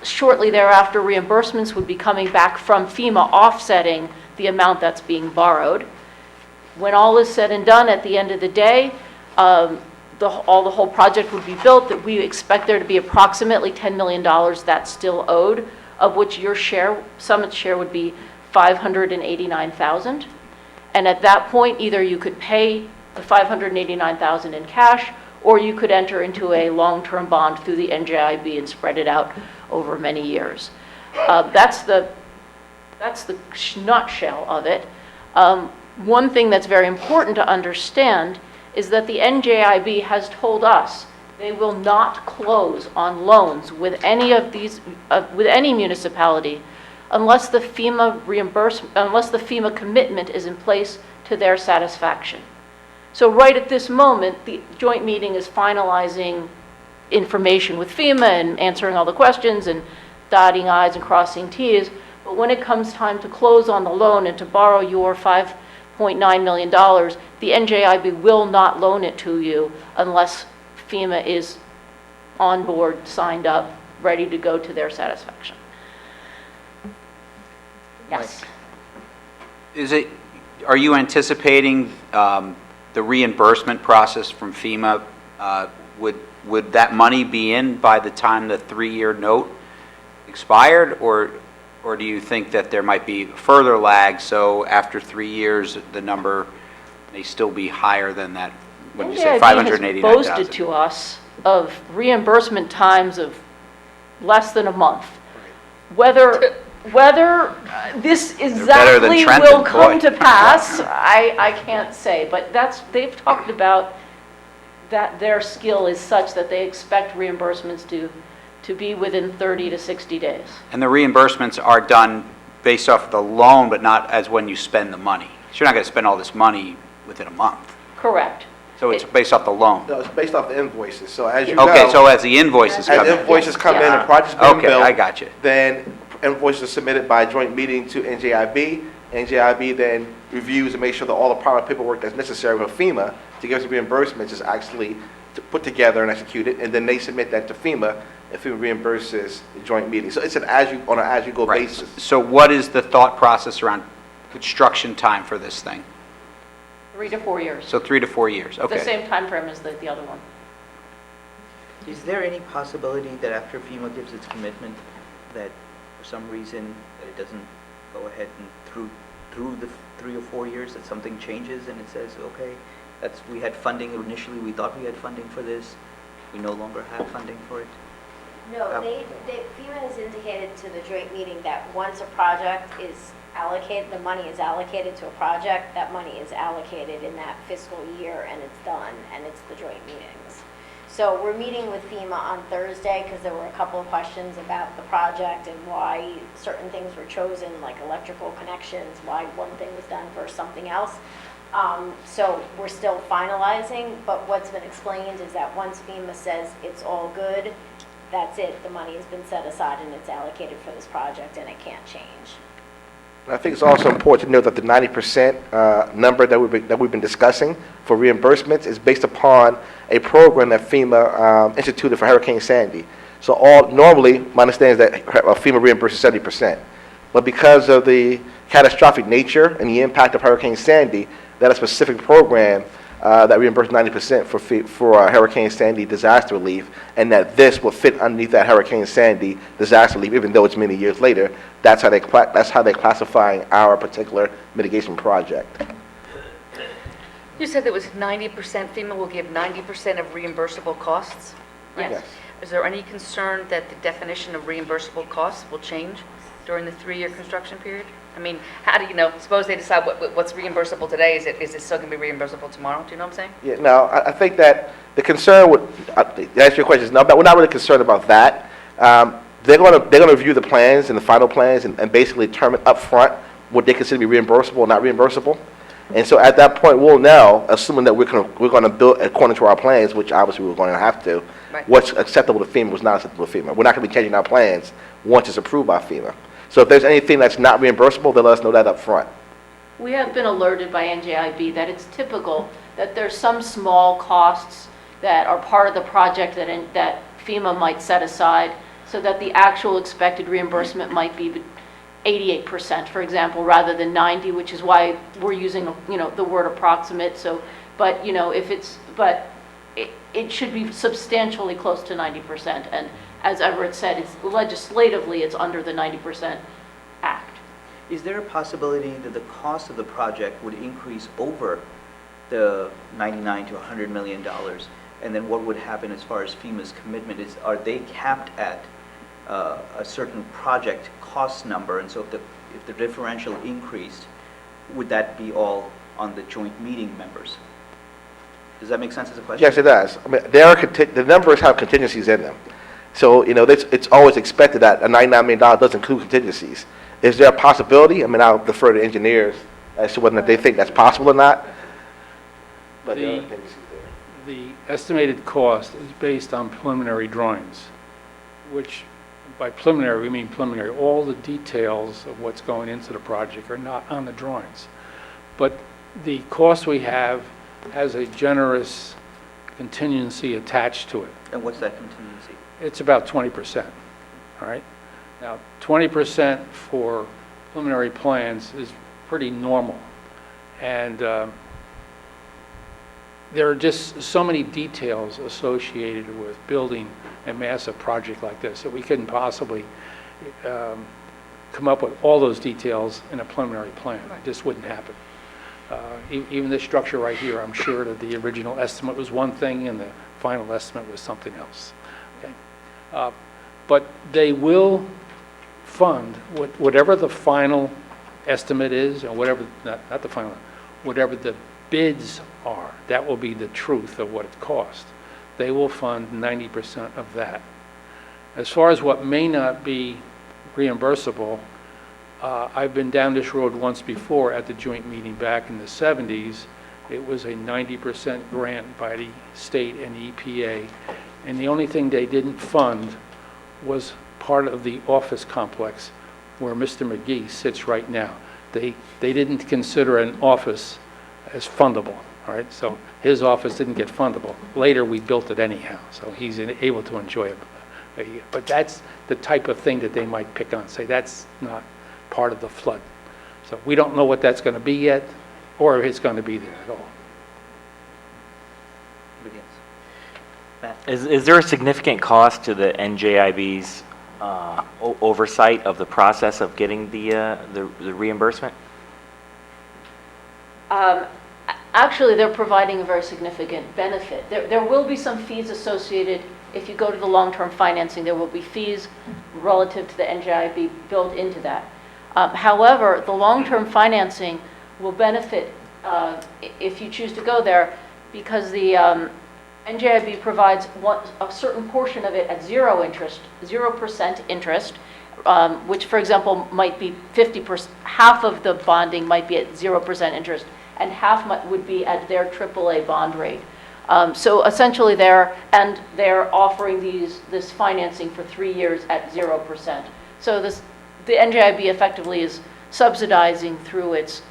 shortly thereafter reimbursements would be coming back from FEMA, offsetting the amount that's being borrowed. When all is said and done, at the end of the day, the whole project would be built. That we expect there to be approximately $10 million that's still owed, of which your share, Summit's share, would be $589,000. And at that point, either you could pay the $589,000 in cash, or you could enter into a long-term bond through the NJIB and spread it out over many years. That's the nutshell of it. One thing that's very important to understand is that the NJIB has told us they will not close on loans with any of these, with any municipality, unless the FEMA commitment is in place to their satisfaction. So right at this moment, the joint meeting is finalizing information with FEMA and answering all the questions and dotting I's and crossing T's. But when it comes time to close on the loan and to borrow your $5.9 million, the NJIB will not loan it to you unless FEMA is on board, signed up, ready to go to their satisfaction. Yes. Are you anticipating the reimbursement process from FEMA? Would that money be in by the time the 3-year note expired, or do you think that there might be further lag, so after 3 years the number may still be higher than that? When you say 589,000, has boasted to us of reimbursement times of less than a month. Whether this exactly will come to pass, I can't say, but they've talked about that their skill is such that they expect reimbursements to be within 30 to 60 days. And the reimbursements are done based off the loan, but not as when you spend the money. So you're not going to spend all this money within a month. Correct. So it's based off the loan. No, it's based off the invoices. So as you know, okay, so as the invoices come in. As invoices come in and projects being built, I got you. Then invoices are submitted by a joint meeting to NJIB. NJIB then reviews and makes sure that all the proper paperwork that's necessary with FEMA to give us reimbursements is actually put together and executed, and then they submit that to FEMA, and FEMA reimburses the joint meeting. So it's on an as-you-go basis. So what is the thought process around construction time for this thing? 3 to 4 years. So 3 to 4 years, okay. The same time frame as the other one. Is there any possibility that after FEMA gives its commitment, that for some reason that it doesn't go ahead and through the 3 or 4 years, that something changes and it says, okay, we had funding initially, we thought we had funding for this, we no longer have funding for it? No, FEMA has indicated to the joint meeting that once a project is allocated, the money is allocated to a project, that money is allocated in that fiscal year and it's done, and it's the joint meetings. So we're meeting with FEMA on Thursday because there were a couple of questions about the project and why certain things were chosen, like electrical connections, why one thing was done versus something else. So we're still finalizing, but what's been explained is that once FEMA says it's all good, that's it. The money has been set aside and it's allocated for this project and it can't change. And I think it's also important to note that the 90% number that we've been discussing for reimbursements is based upon a program that FEMA instituted for Hurricane Sandy. So normally, my understanding is that FEMA reimburses 70%. But because of the catastrophic nature and the impact of Hurricane Sandy, that a specific program that reimbursed 90% for Hurricane Sandy disaster relief, and that this will fit underneath that Hurricane Sandy disaster relief, even though it's many years later. That's how they're classifying our particular mitigation project. You said that was 90%, FEMA will give 90% of reimbursable costs? Yes. Yes. Is there any concern that the definition of reimbursable costs will change during the 3-year construction period? I mean, how do you know? Suppose they decide what's reimbursable today, is it still going to be reimbursable tomorrow? Do you know what I'm saying? Yeah, no, I think that the concern would, to answer your question, is no, we're not really concerned about that. They're going to review the plans and the final plans and basically determine up front what they consider to be reimbursable or not reimbursable. And so at that point, we'll know, assuming that we're going to build according to our plans, which obviously we're going to have to, Right. What's acceptable to FEMA, what's not acceptable to FEMA. We're not going to be changing our plans once it's approved by FEMA. So if there's anything that's not reimbursable, they'll let us know that up front. We have been alerted by NJIB that it's typical that there's some small costs that are part of the project that FEMA might set aside, so that the actual expected reimbursement might be 88%, for example, rather than 90, which is why we're using, the word approximate. So, but it should be substantially close to 90%. And as Everett said, it's legislatively it's under the 90% act. Is there a possibility that the cost of the project would increase over the $99 to $100 million? And then what would happen as far as FEMA's commitment is, are they capped at a certain project cost number? And so if the differential increased, would that be all on the joint meeting members? Does that make sense as a question? Yes, it does. I mean, the numbers have contingencies in them. So, it's always expected that a $99 million does include contingencies. Is there a possibility? I mean, I'll defer to engineers as to whether they think that's possible or not. But The estimated cost is based on preliminary drawings, which by preliminary, we mean preliminary. All the details of what's going into the project are not on the drawings. But the cost we have has a generous contingency attached to it. And what's that contingency? It's about 20%, all right? Now, 20% for preliminary plans is pretty normal. And there are just so many details associated with building a massive project like this that we couldn't possibly come up with all those details in a preliminary plan. It just wouldn't happen. Even this structure right here, I'm sure that the original estimate was one thing and the final estimate was something else. Okay? But they will fund whatever the final estimate is, and whatever, not the final, whatever the bids are. That will be the truth of what it costs. They will fund 90% of that. As far as what may not be reimbursable, I've been down this road once before at the joint meeting back in the 70s. It was a 90% grant by the state and the EPA, and the only thing they didn't fund was part of the office complex where Mr. McGee sits right now. They didn't consider an office as fundable, all right? So his office didn't get fundable. Later, we built it anyhow, so he's able to enjoy it. But that's the type of thing that they might pick on, say that's not part of the flood. So we don't know what that's going to be yet, or if it's going to be there at all. Is there a significant cost to the NJIB's oversight of the process of getting the reimbursement? Actually, they're providing a very significant benefit. There will be some fees associated. If you go to the long-term financing, there will be fees relative to the NJIB built into that. However, the long-term financing will benefit if you choose to go there, because the NJIB provides a certain portion of it at 0% interest, which, for example, might be 50%. Half of the bonding might be at 0% interest, and half would be at their AAA bond rate. So essentially, they're offering this financing for 3 years at 0%. So the NJIB effectively is subsidizing through its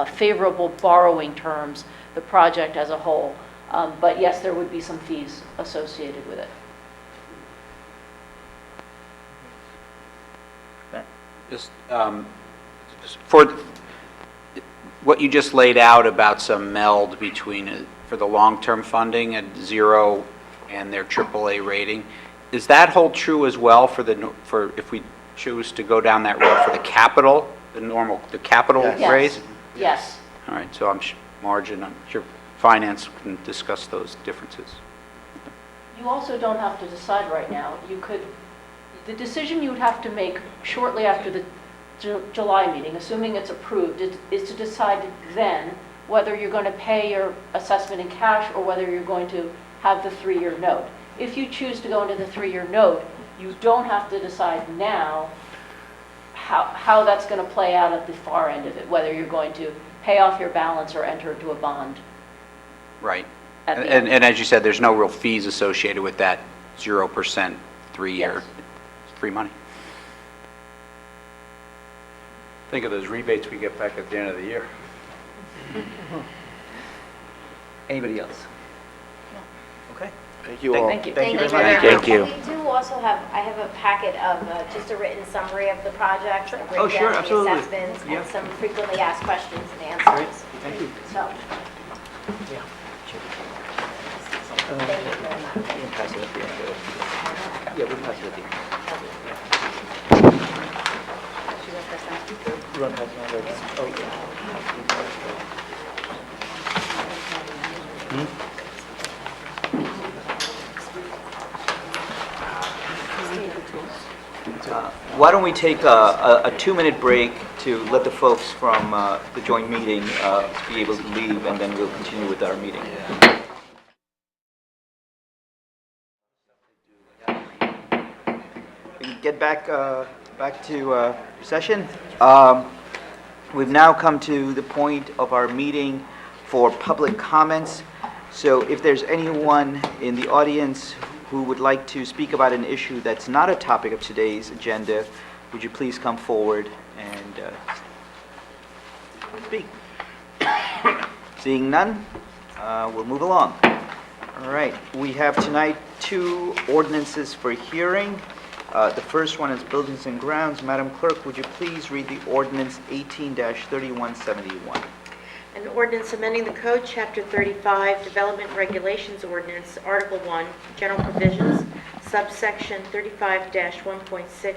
favorable borrowing terms the project as a whole. But yes, there would be some fees associated with it. Just for what you just laid out about some meld between for the long-term funding at 0 and their AAA rating, does that hold true as well for if we choose to go down that road for the capital, the capital raise? Yes. All right, so I'm sure finance can discuss those differences. You also don't have to decide right now. The decision you would have to make shortly after the July meeting, assuming it's approved, is to decide then whether you're going to pay your assessment in cash or whether you're going to have the 3-year note. If you choose to go into the 3-year note, you don't have to decide now how that's going to play out at the far end of it, whether you're going to pay off your balance or enter into a bond. Right. And as you said, there's no real fees associated with that 0% 3-year. Yes. It's free money. Think of those rebates we get back at the end of the year. Anybody else? Okay. Thank you all. Thank you. Thank you very much. Thank you. We do also I have a packet of just a written summary of the project, a Oh, sure, breakdown of the absolutely. assessments, Yeah. and some frequently asked questions and answers. Thank you. So, Pass it at the end. Yeah, we'll pass it at the end. You want to pass it on? Oh, why don't we take a 2-minute break to let the folks from the joint meeting be able to leave, and then we'll continue with our meeting. We can get back to session. We've now come to the point of our meeting for public comments. So if there's anyone in the audience who would like to speak about an issue that's not a topic of today's agenda, would you please come forward and speak? Seeing none, we'll move along. All right, we have tonight 2 ordinances for hearing. The first one is Buildings and Grounds. Madam Clerk, would you please read the ordinance 18-3171? An ordinance amending the code, Chapter 35, Development Regulations Ordinance, Article 1, General Provisions, subsection 35-1.6,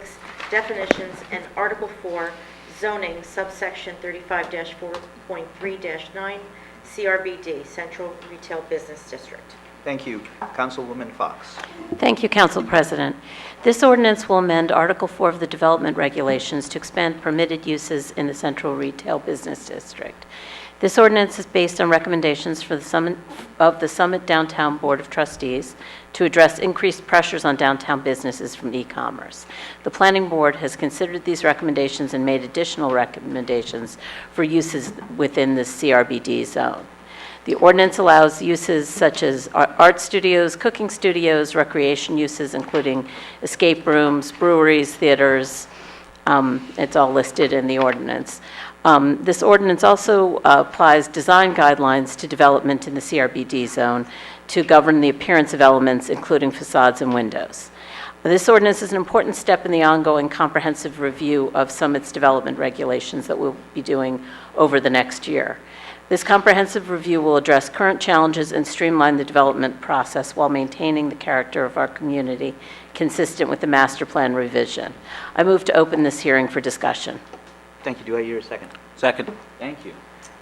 Definitions, and Article 4, Zoning, subsection 35-4.3-9, CRBD, Central Retail Business District. Thank you. Councilwoman Fox. Thank you, Council President. This ordinance will amend Article 4 of the Development Regulations to expand permitted uses in the Central Retail Business District. This ordinance is based on recommendations of the Summit Downtown Board of Trustees to address increased pressures on downtown businesses from e-commerce. The Planning Board has considered these recommendations and made additional recommendations for uses within the CRBD zone. The ordinance allows uses such as art studios, cooking studios, recreation uses, including escape rooms, breweries, theaters, It's all listed in the ordinance. This ordinance also applies design guidelines to development in the CRBD zone to govern the appearance of elements, including facades and windows. This ordinance is an important step in the ongoing comprehensive review of Summit's development regulations that we'll be doing over the next year. This comprehensive review will address current challenges and streamline the development process while maintaining the character of our community consistent with the master plan revision. I move to open this hearing for discussion. Thank you. Do I hear a second? Second. Thank you.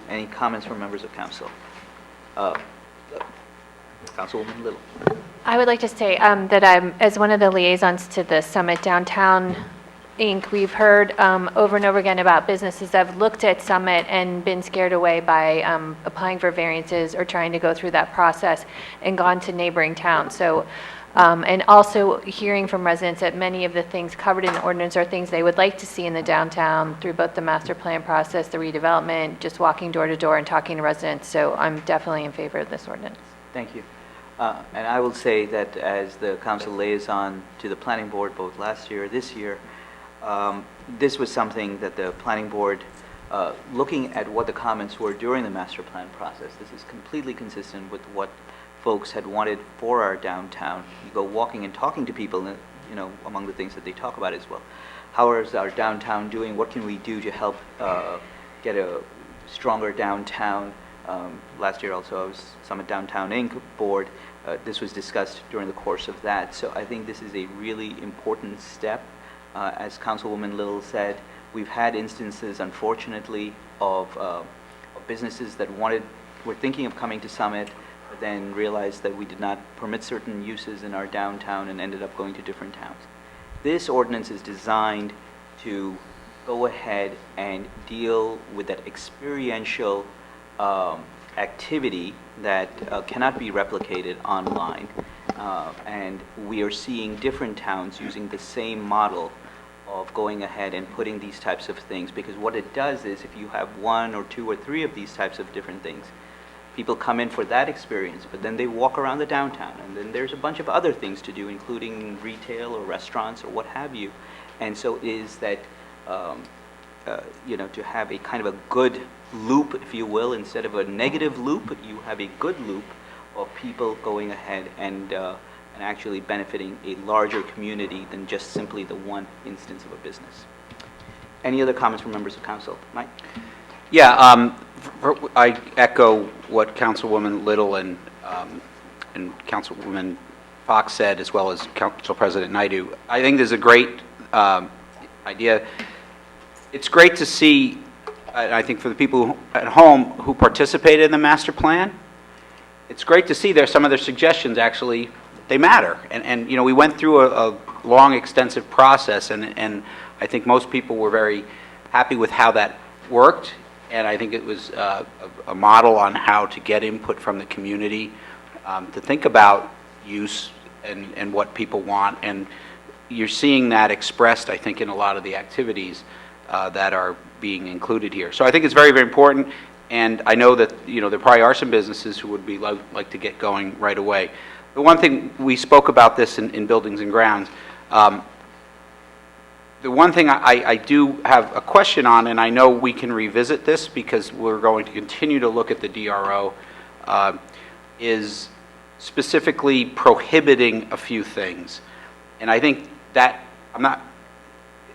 Any comments from members of council? Councilwoman Little. I would like to say that I'm, as one of the liaisons to the Summit Downtown Inc., we've heard over and over again about businesses that have looked at Summit and been scared away by applying for variances or trying to go through that process and gone to neighboring towns. So, and also hearing from residents that many of the things covered in the ordinance are things they would like to see in the downtown through both the master plan process, the redevelopment, just walking door to door and talking to residents. So I'm definitely in favor of this ordinance. Thank you. And I will say that as the council liaison to the planning board, both last year or this year, this was something that the planning board, looking at what the comments were during the master plan process, this is completely consistent with what folks had wanted for our downtown. You go walking and talking to people, and, you know, among the things that they talk about as well. How is our downtown doing? What can we do to help get a stronger downtown? Last year also I was Summit Downtown Inc. board. This was discussed during the course of that. So I think this is a really important step. As Councilwoman Little said, we've had instances, unfortunately, of businesses that were thinking of coming to Summit, but then realized that we did not permit certain uses in our downtown and ended up going to different towns. This ordinance is designed to go ahead and deal with that experiential activity that cannot be replicated online. And we are seeing different towns using the same model of going ahead and putting these types of things, because what it does is if you have 1 or 2 or 3 of these types of different things, people come in for that experience, but then they walk around the downtown, and then there's a bunch of other things to do, including retail or restaurants or what have you. And so it is that, you know, to have a kind of a good loop, if you will, instead of a negative loop, you have a good loop of people going ahead and actually benefiting a larger community than just simply the one instance of a business. Any other comments from members of council? Mike? Yeah, I echo what Councilwoman Little and Councilwoman Fox said, as well as Council President Naidu. I think this is a great idea. It's great to see, I think for the people at home who participated in the master plan, it's great to see some of their suggestions actually, they matter. And you know, we went through a long, extensive process, and I think most people were very happy with how that worked. And I think it was a model on how to get input from the community, to think about use and what people want. And you're seeing that expressed, I think, in a lot of the activities that are being included here. So I think it's very, very important. And I know that, you know, there probably are some businesses who would be like to get going right away. The one thing, we spoke about this in Buildings and Grounds. The one thing I do have a question on, and I know we can revisit this because we're going to continue to look at the DRO, is specifically prohibiting a few things. And I think that,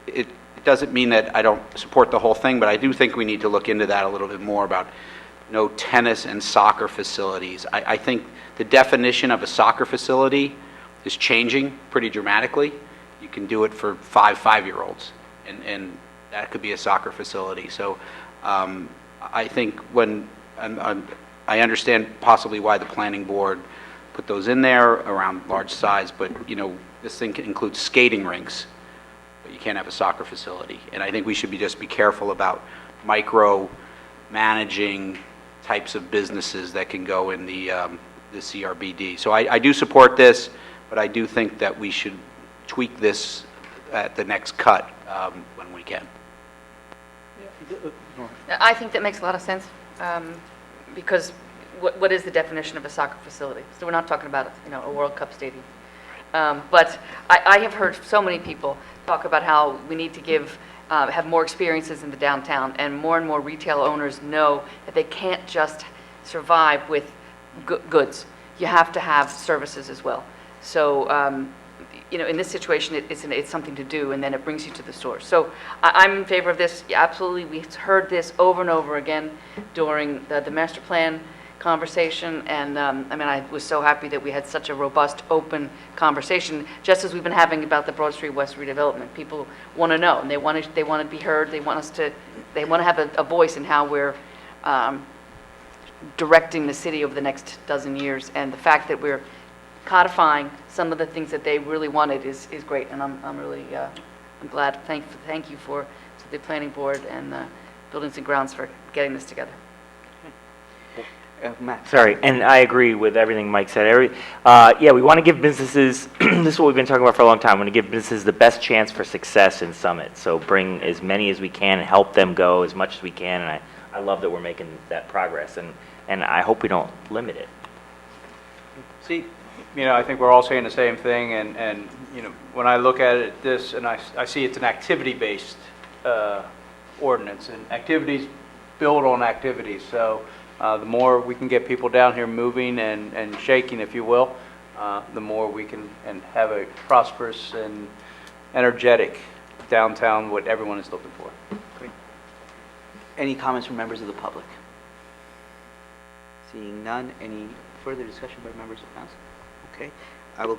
it doesn't mean that I don't support the whole thing, but I do think we need to look into that a little bit more about no tennis and soccer facilities. I think the definition of a soccer facility is changing pretty dramatically. You can do it for 5-year-olds, and that could be a soccer facility. So I think I understand possibly why the planning board put those in there around large size, but you know, this thing includes skating rinks, but you can't have a soccer facility. And I think we should just be careful about micro managing types of businesses that can go in the CRBD. So I do support this, but I do think that we should tweak this at the next cut when we can. I think that makes a lot of sense, because what is the definition of a soccer facility? So we're not talking about, you know, a World Cup stadium. But I have heard so many people talk about how we need to give have more experiences in the downtown, and more retail owners know that they can't just survive with goods. You have to have services as well. So, in this situation, it's something to do, and then it brings you to the source. So I'm in favor of this. Yeah, absolutely. We heard this over and over again during the master plan conversation, and I was so happy that we had such a robust, open conversation, just as we've been having about the Broad Street West redevelopment. People want to know, and they want to be heard. They want to have a voice in how we're directing the city over the next dozen years, and the fact that we're codifying some of the things that they really wanted is great, and I'm really I'm glad. Thank you to the planning board and Buildings and Grounds for getting this together. Matt. Sorry, and I agree with everything Mike said. Yeah, we want to give businesses, this is what we've been talking about for a long time, we want to give businesses the best chance for success in Summit. So bring as many as we can and help them go as much as we can, and I love that we're making that progress, and I hope we don't limit it. See, I think we're all saying the same thing, and when I look at it, and I see it's an activity-based ordinance, and activities build on activities. So the more we can get people down here moving and shaking, if you will, the more we can have a prosperous and energetic downtown, what everyone is looking for. Great. Any comments from members of the public? Seeing none, any further discussion by members of council? Okay, I will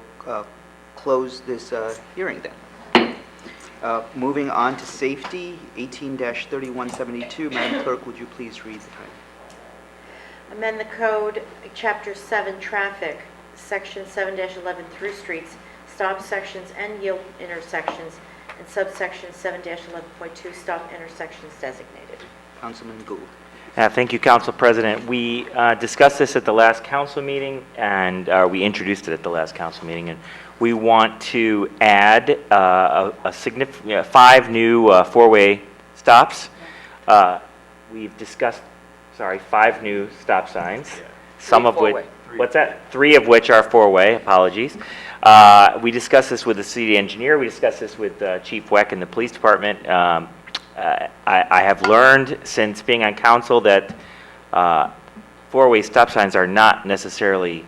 close this hearing then. Moving on to safety, 18-3172. Madam Clerk, would you please read the title? Amend the code, Chapter 7, Traffic, Section 7-11 through streets, stop sections and yield intersections, and subsection 7-11.2, stop intersections designated. Councilman Gould. Thank you, Council President. We discussed this at the last council meeting, and we introduced it at the last council meeting, and we want to add a significant 5 new four-way stops. We've discussed 5 new stop signs, some of which, what's that? 3 of which are four-way, apologies. We discussed this with the city engineer, we discussed this with Chief Weck and the police department. I have learned since being on council that four-way stop signs are not necessarily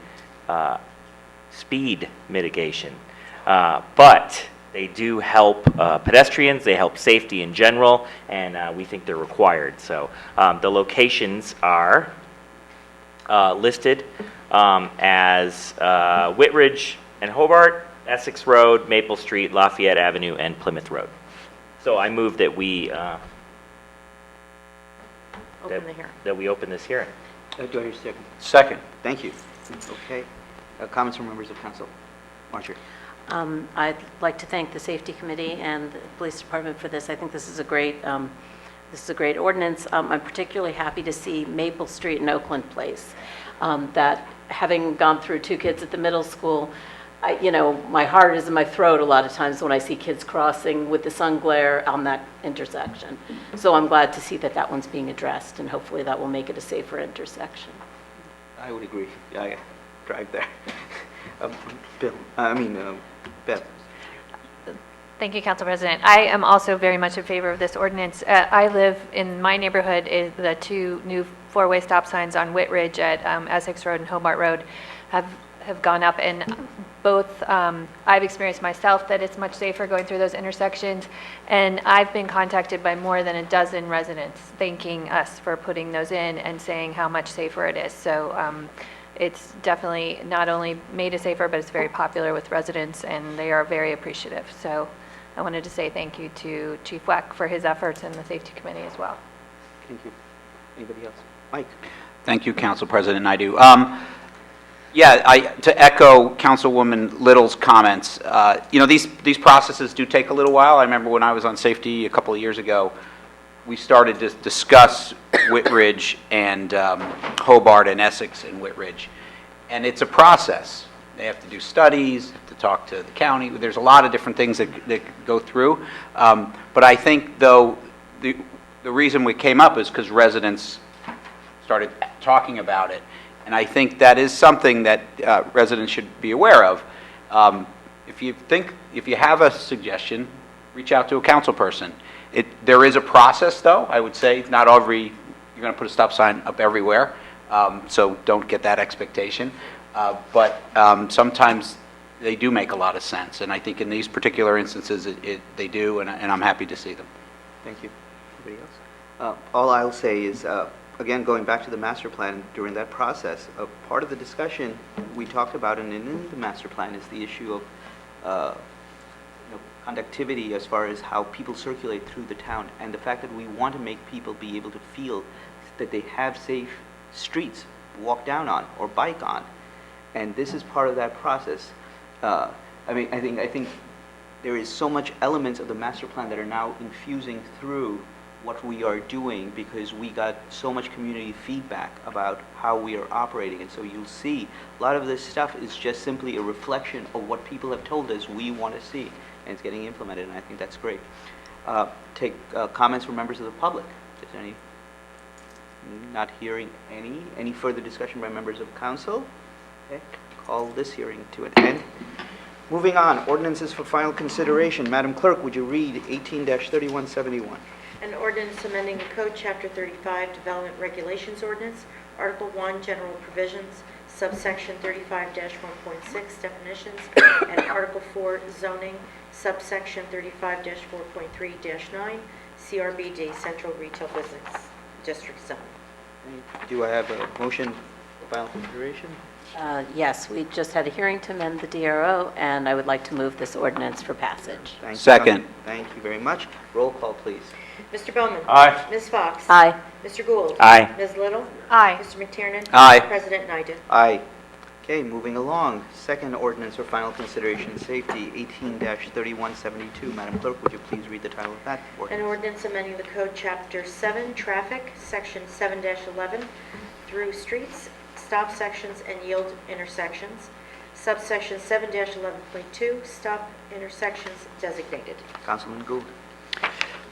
speed mitigation, but they do help pedestrians, they help safety in general, and we think they're required. So the locations are listed as Whitridge and Hobart, Essex Road, Maple Street, Lafayette Avenue, and Plymouth Road. So I move that we open this hearing. Do I hear a second? Second. Thank you. Okay. Comments from members of council? Marjorie. I'd like to thank the Safety Committee and the Police Department for this. I think this is a great ordinance. I'm particularly happy to see Maple Street and Oakland Place. That having gone through 2 kids at the middle school, my heart is in my throat a lot of times when I see kids crossing with the sun glare on that intersection. So I'm glad to see that one's being addressed, and hopefully that will make it a safer intersection. I would agree. I drive there. Beth. Thank you, Council President. I am also very much in favor of this ordinance. I live in my neighborhood, is the 2 new 4-way stop signs on Whitridge at Essex Road and Hobart Road have gone up, and both I've experienced myself that it's much safer going through those intersections, and I've been contacted by more than a dozen residents thanking us for putting those in and saying how much safer it is. So it's definitely not only made it safer, but it's very popular with residents, and they are very appreciative. So I wanted to say thank you to Chief Weck for his efforts and the Safety Committee as well. Thank you. Anybody else? Mike. Thank you, Council President Naidoo. To echo Councilwoman Little's comments, these processes do take a little while. I remember when I was on safety a couple of years ago, we started to discuss Whitridge and Hobart and Essex and Whitridge, and it's a process. They have to do studies, have to talk to the county. There's a lot of different things that go through, but I think, though, the reason we came up is because residents started talking about it. And I think that is something that residents should be aware of. If you have a suggestion, reach out to a council person. There is a process, though, I would say. Not every, you're going to put a stop sign up everywhere, so don't get that expectation. But sometimes they do make a lot of sense, and I think in these particular instances, they do, and I'm happy to see them. Thank you. Anybody else? All I'll say is, again, going back to the master plan, during that process, part of the discussion we talked about, and in the master plan, is the issue of conductivity as far as how people circulate through the town, and the fact that we want to make people be able to feel that they have safe streets to walk down on or bike on, and this is part of that process. I think there is so much elements of the master plan that are now infusing through what we are doing, because we got so much community feedback about how we are operating, and so you'll see a lot of this stuff is just simply a reflection of what people have told us we want to see, and it's getting implemented, and I think that's great. Take comments from members of the public. Is there any? Not hearing any further discussion by members of council? Okay, call this hearing to an end. Moving on, ordinances for final consideration. Madam Clerk, would you read 18-3171? An ordinance amending the code, Chapter 35, Development Regulations Ordinance, Article 1, General Provisions, subsection 35-1.6, Definitions, and Article 4, Zoning, subsection 35-4.3-9, CRBD, Central Retail Business District Zone. Do I have a motion for final consideration? Yes, we just had a hearing to amend the DRO, and I would like to move this ordinance for passage. Thank you. Second. Thank you very much. Roll call, please. Mr. Bowman? Aye. Ms. Fox? Aye. Mr. Gould? Aye. Ms. Little? Aye. Mr. McTiernan? Aye. President Naidoo? Aye. Okay, moving along. Second ordinance for final consideration, safety, 18-3172. Madam Clerk, would you please read the title of that An ordinance? ordinance amending the code, Chapter 7, Traffic, Section 7-11, through streets, stop sections, and yield intersections, subsection 7-11.2, stop intersections designated. Councilman Gould.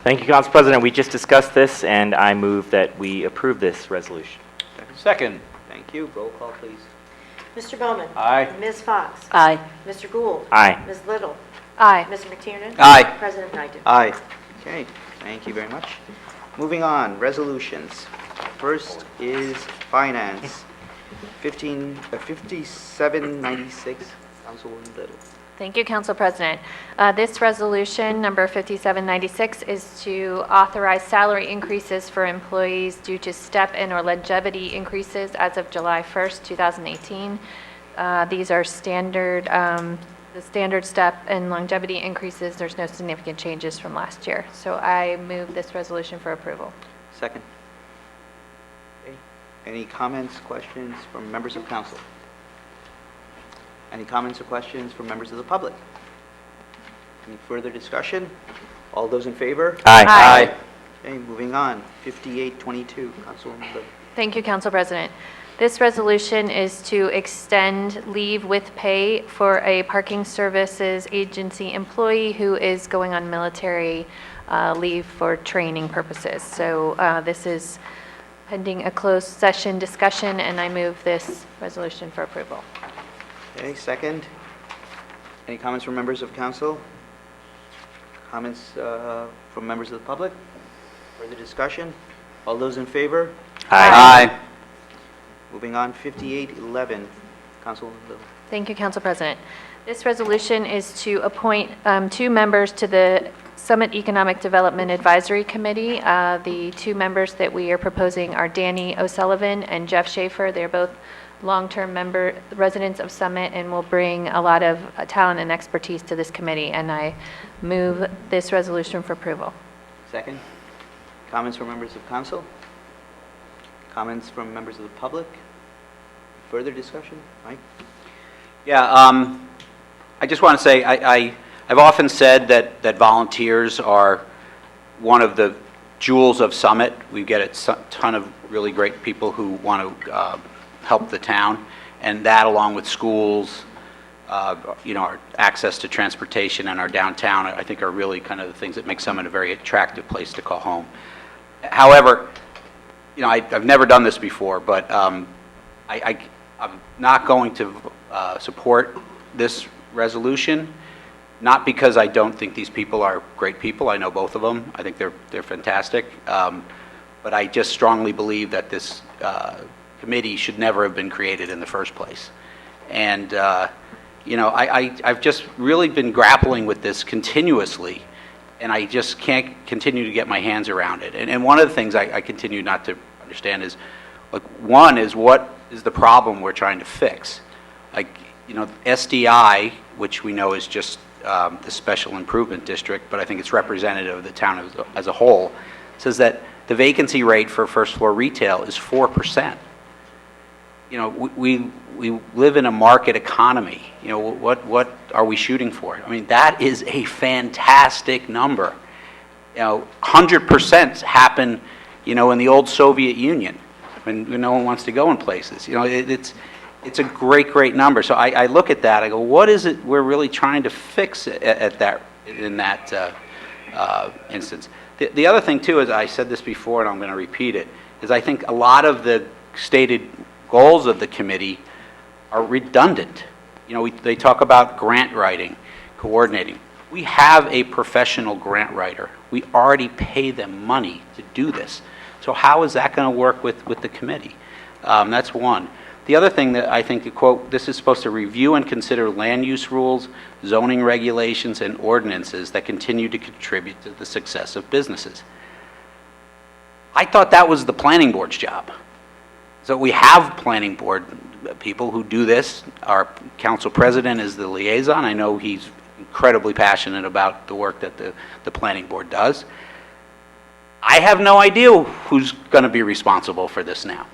Thank you, Council President. We just discussed this, and I move that we approve this resolution. Second. Thank you. Roll call, please. Mr. Bowman? Aye. Ms. Fox? Aye. Mr. Gould? Aye. Ms. Little? Aye. Mr. McTiernan? Aye. President Naidoo? Aye. Okay, thank you very much. Moving on, resolutions. First is finance, 5796, Councilwoman Little. Thank you, Council President. This resolution, number 5796, is to authorize salary increases for employees due to step and or longevity increases as of July 1st, 2018. These are standard, the standard step and longevity increases. There's no significant changes from last year. So I move this resolution for approval. Second. Okay. Any comments, questions from members of council? Any comments or questions from members of the public? Any further discussion? All those in favor? Aye. Aye. Okay, moving on, 5822, Councilwoman Little. Thank you, Council President. This resolution is to extend leave with pay for a parking services agency employee who is going on military leave for training purposes. So this is pending a closed session discussion, and I move this resolution for approval. Okay, second. Any comments from members of council? Comments from members of the public? Further discussion? All those in favor? Aye. Moving on, 5811, Councilwoman Little. Thank you, Council President. This resolution is to appoint 2 members to the Summit Economic Development Advisory Committee. The 2 members that we are proposing are Danny O'Sullivan and Jeff Schaefer. They're both long-term residents of Summit and will bring a lot of talent and expertise to this committee, and I move this resolution for approval. Second. Comments from members of council? Comments from members of the public? Further discussion? Mike? Yeah, I just want to say, I've often said that volunteers are one of the jewels of Summit. We get a ton of really great people who want to help the town, and that along with schools, our access to transportation and our downtown, I think are really kind of the things that make Summit a very attractive place to call home. However, I've never done this before, but I'm not going to support this resolution not because I don't think these people are great people. I know both of them. I think they're fantastic. But I just strongly believe that this committee should never have been created in the first place. And, I've just really been grappling with this continuously, and I just can't continue to get my hands around it. And one of the things I continue not to understand is, like, one is, what is the problem we're trying to fix? Like, SDI, which we know is just the Special Improvement District, but I think it's representative of the town as a whole, says that the vacancy rate for first floor retail is 4%. We live in a market economy. What are we shooting for? I mean, that is a fantastic number. 100% happen, in the old Soviet Union when no one wants to go in places. It's a great number. So I look at that, I go, what is it we're really trying to fix in that instance? The other thing, too, is, I said this before and I'm going to repeat it, is I think a lot of the stated goals of the committee are redundant. They talk about grant writing, coordinating. We have a professional grant writer. We already pay them money to do this. So how is that going to work with the committee? That's one. The other thing that I think, quote, this is supposed to review and consider land use rules, zoning regulations, and ordinances that continue to contribute to the success of businesses. I thought that was the planning board's job. So we have planning board people who do this. Our council president is the liaison. I know he's incredibly passionate about the work that the planning board does. I have no idea who's going to be responsible for this now.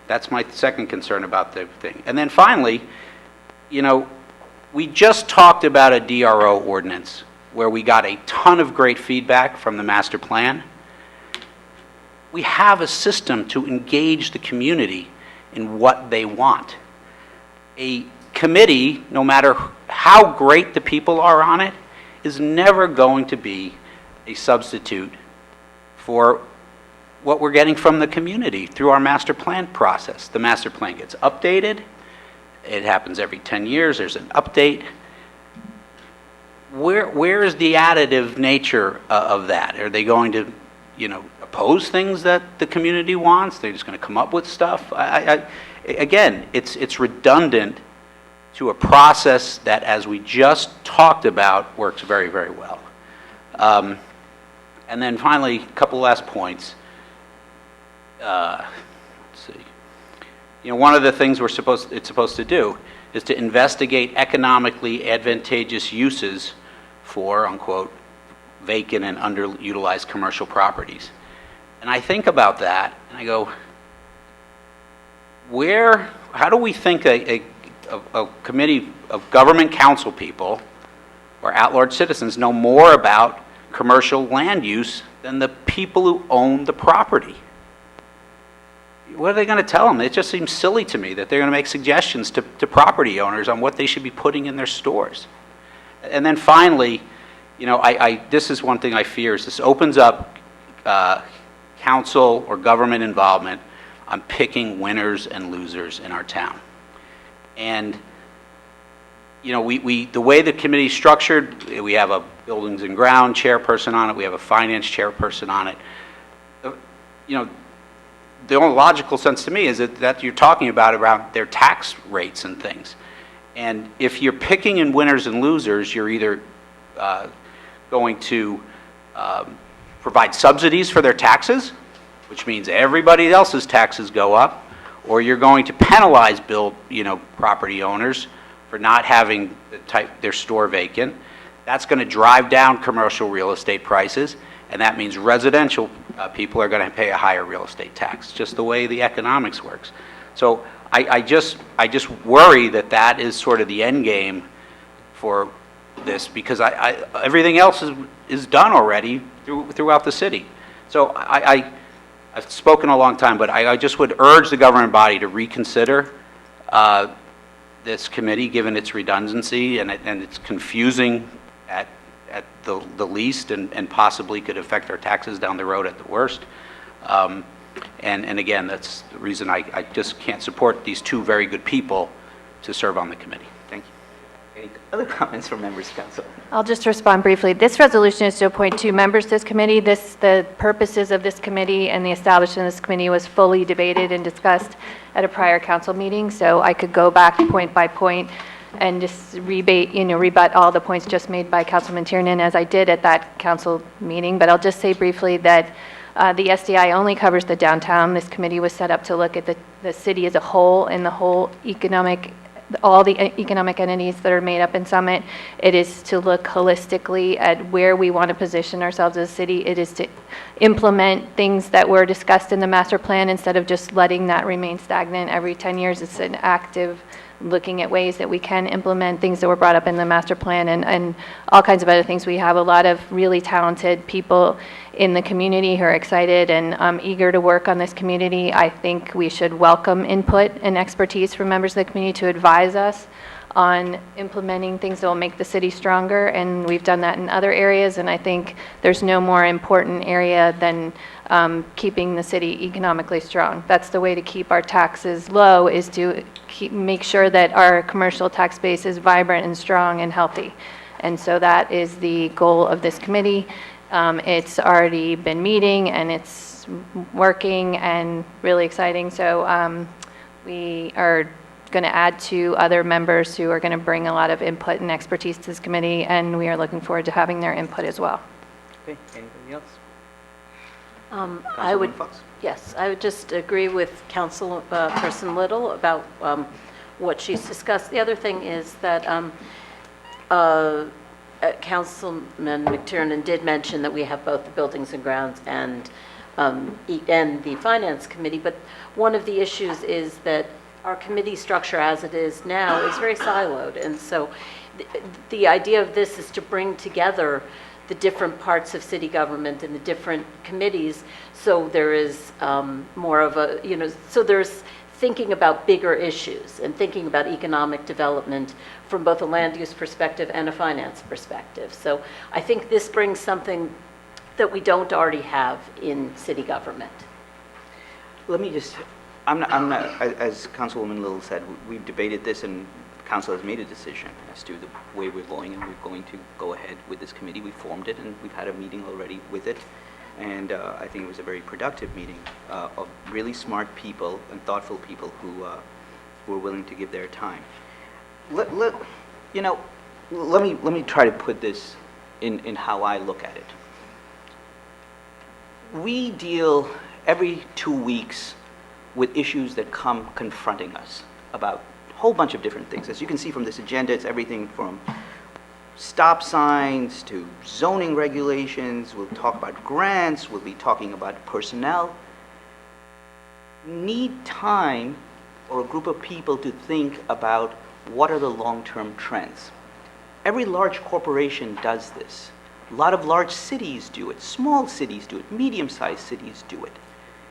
That's my second concern about the thing. And then finally, we just talked about a DRO ordinance where we got a ton of great feedback from the master plan. We have a system to engage the community in what they want. A committee, no matter how great the people are on it, is never going to be a substitute for what we're getting from the community through our master plan process. The master plan gets updated. It happens every 10 years. There's an update. Where is the additive nature of that? Are they going to, oppose things that the community wants? They're just going to come up with stuff? Again, it's redundant to a process that, as we just talked about, works very, very well. And then finally, a couple last points. Let's see. One of the things it's supposed to do is to investigate economically advantageous uses for, unquote, vacant and underutilized commercial properties. And I think about that, and I go, how do we think a committee of government council people or at-large citizens know more about commercial land use than the people who own the property? What are they going to tell them? It just seems silly to me that they're going to make suggestions to property owners on what they should be putting in their stores. And then finally, this is one thing I fear, is this opens up council or government involvement on picking winners and losers in our town. And the way the committee is structured, we have a buildings and ground chairperson on it, we have a finance chairperson on it. The only logical sense to me is that you're talking about their tax rates and things. And if you're picking in winners and losers, you're either going to provide subsidies for their taxes, which means everybody else's taxes go up, or you're going to penalize property owners for not having their store vacant. That's going to drive down commercial real estate prices, and that means residential people are going to pay a higher real estate tax, just the way the economics works. So I just worry that is sort of the end game for this, because everything else is done already throughout the city. So I've spoken a long time, but I just would urge the government body to reconsider this committee, given its redundancy and it's confusing at the least, and possibly could affect our taxes down the road at the worst. And again, that's the reason I just can't support these two very good people to serve on the committee. Thank you. Any other comments from members of council? I'll just respond briefly. This resolution is to appoint 2 members to this committee. The purposes of this committee and the establishment of this committee was fully debated and discussed at a prior council meeting, so I could go back point by point and just rebut all the points just made by Councilman Tiernan, as I did at that council meeting. But I'll just say briefly that the SDI only covers the downtown. This committee was set up to look at the city as a whole and the whole all the economic entities that are made up in Summit. It is to look holistically at where we want to position ourselves as a city. It is to implement things that were discussed in the master plan instead of just letting that remain stagnant every 10 years. It's an active looking at ways that we can implement things that were brought up in the master plan and all kinds of other things. We have a lot of really talented people in the community who are excited and eager to work on this community. I think we should welcome input and expertise from members of the community to advise us on implementing things that will make the city stronger, and we've done that in other areas, and I think there's no more important area than keeping the city economically strong. That's the way to keep our taxes low, is to make sure that our commercial tax base is vibrant and strong and healthy. And so that is the goal of this committee. It's already been meeting and it's working and really exciting. So we are going to add 2 other members who are going to bring a lot of input and expertise to this committee, and we are looking forward to having their input as well. Okay, anybody else? I would, Councilwoman Fox? yes, I would just agree with Councilperson Little about what she's discussed. The other thing is that Councilman McTiernan did mention that we have both the Buildings and Grounds and the Finance Committee, but one of the issues is that our committee structure as it is now is very siloed, and so the idea of this is to bring together the different parts of city government and the different committees, so there is more of a, so there's thinking about bigger issues and thinking about economic development from both a land use perspective and a finance perspective. So I think this brings something that we don't already have in city government. Let me just, I'm not, as Councilwoman Little said, we've debated this and council has made a decision as to the way we're going, and we're going to go ahead with this committee. We formed it and we've had a meeting already with it. And I think it was a very productive meeting of really smart people and thoughtful people who were willing to give their time. Let me try to put this in how I look at it. We deal every 2 weeks with issues that come confronting us about a whole bunch of different things. As you can see from this agenda, it's everything from stop signs to zoning regulations. We'll talk about grants. We'll be talking about personnel. Need time for a group of people to think about what are the long-term trends. Every large corporation does this. A lot of large cities do it. Small cities do it. Medium-sized cities do it.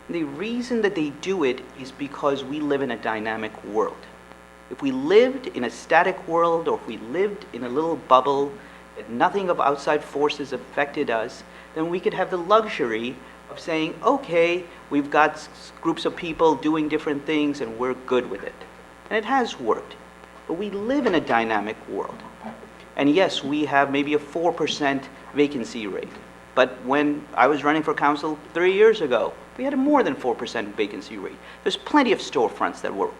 And the reason that they do it is because we live in a dynamic world. If we lived in a static world, or if we lived in a little bubble that nothing of outside forces affected us, then we could have the luxury of saying, okay, we've got groups of people doing different things and we're good with it. And it has worked. But we live in a dynamic world. And yes, we have maybe a 4% vacancy rate. But when I was running for council 3 years ago, we had a more than 4% vacancy rate. There's plenty of storefronts that were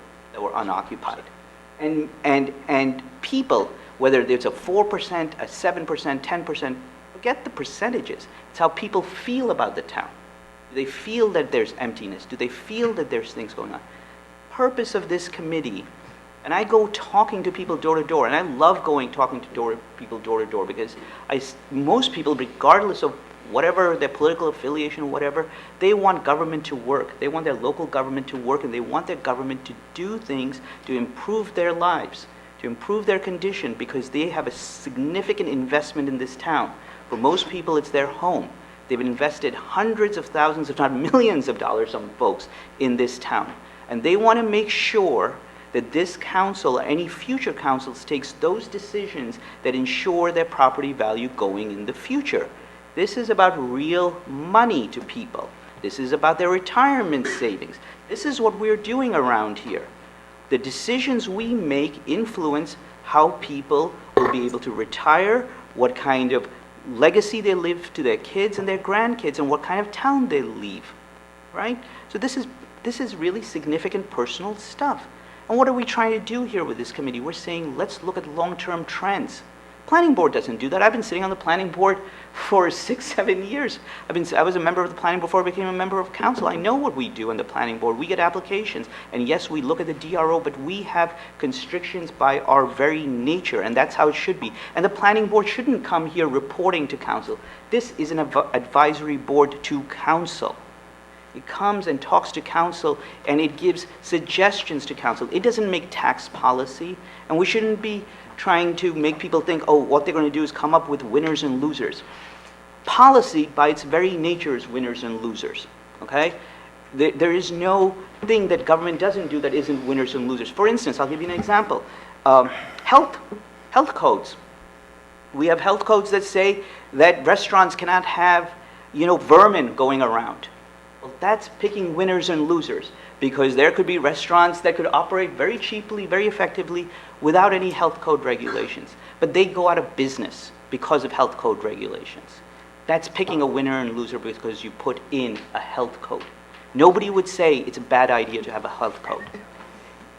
unoccupied. And people, whether it's a 4%, a 7%, 10%, forget the percentages. It's how people feel about the town. Do they feel that there's emptiness? Do they feel that there's things going on? Purpose of this committee, and I go talking to people door to door, and I love talking to people door to door, because most people, regardless of whatever their political affiliation or whatever, they want government to work. They want their local government to work, and they want their government to do things to improve their lives, to improve their condition, because they have a significant investment in this town. For most people, it's their home. They've invested hundreds of thousands, if not millions of dollars, some folks, in this town. And they want to make sure that this council, or any future councils, takes those decisions that ensure their property value going in the future. This is about real money to people. This is about their retirement savings. This is what we're doing around here. The decisions we make influence how people will be able to retire, what kind of legacy they leave to their kids and their grandkids, and what kind of town they leave, right? So this is really significant personal stuff. And what are we trying to do here with this committee? We're saying, let's look at long-term trends. Planning board doesn't do that. I've been sitting on the planning board for 6, 7 years. I was a member of the planning before I became a member of council. I know what we do on the planning board. We get applications, and yes, we look at the DRO, but we have constrictions by our very nature, and that's how it should be. And the planning board shouldn't come here reporting to council. This is an advisory board to council. It comes and talks to council, and it gives suggestions to council. It doesn't make tax policy, and we shouldn't be trying to make people think, oh, what they're going to do is come up with winners and losers. Policy, by its very nature, is winners and losers, okay? There is no thing that government doesn't do that isn't winners and losers. For instance, I'll give you an example. Health codes. We have health codes that say that restaurants cannot have, vermin going around. Well, that's picking winners and losers, because there could be restaurants that could operate very cheaply, very effectively, without any health code regulations. But they go out of business because of health code regulations. That's picking a winner and loser because you put in a health code. Nobody would say it's a bad idea to have a health code.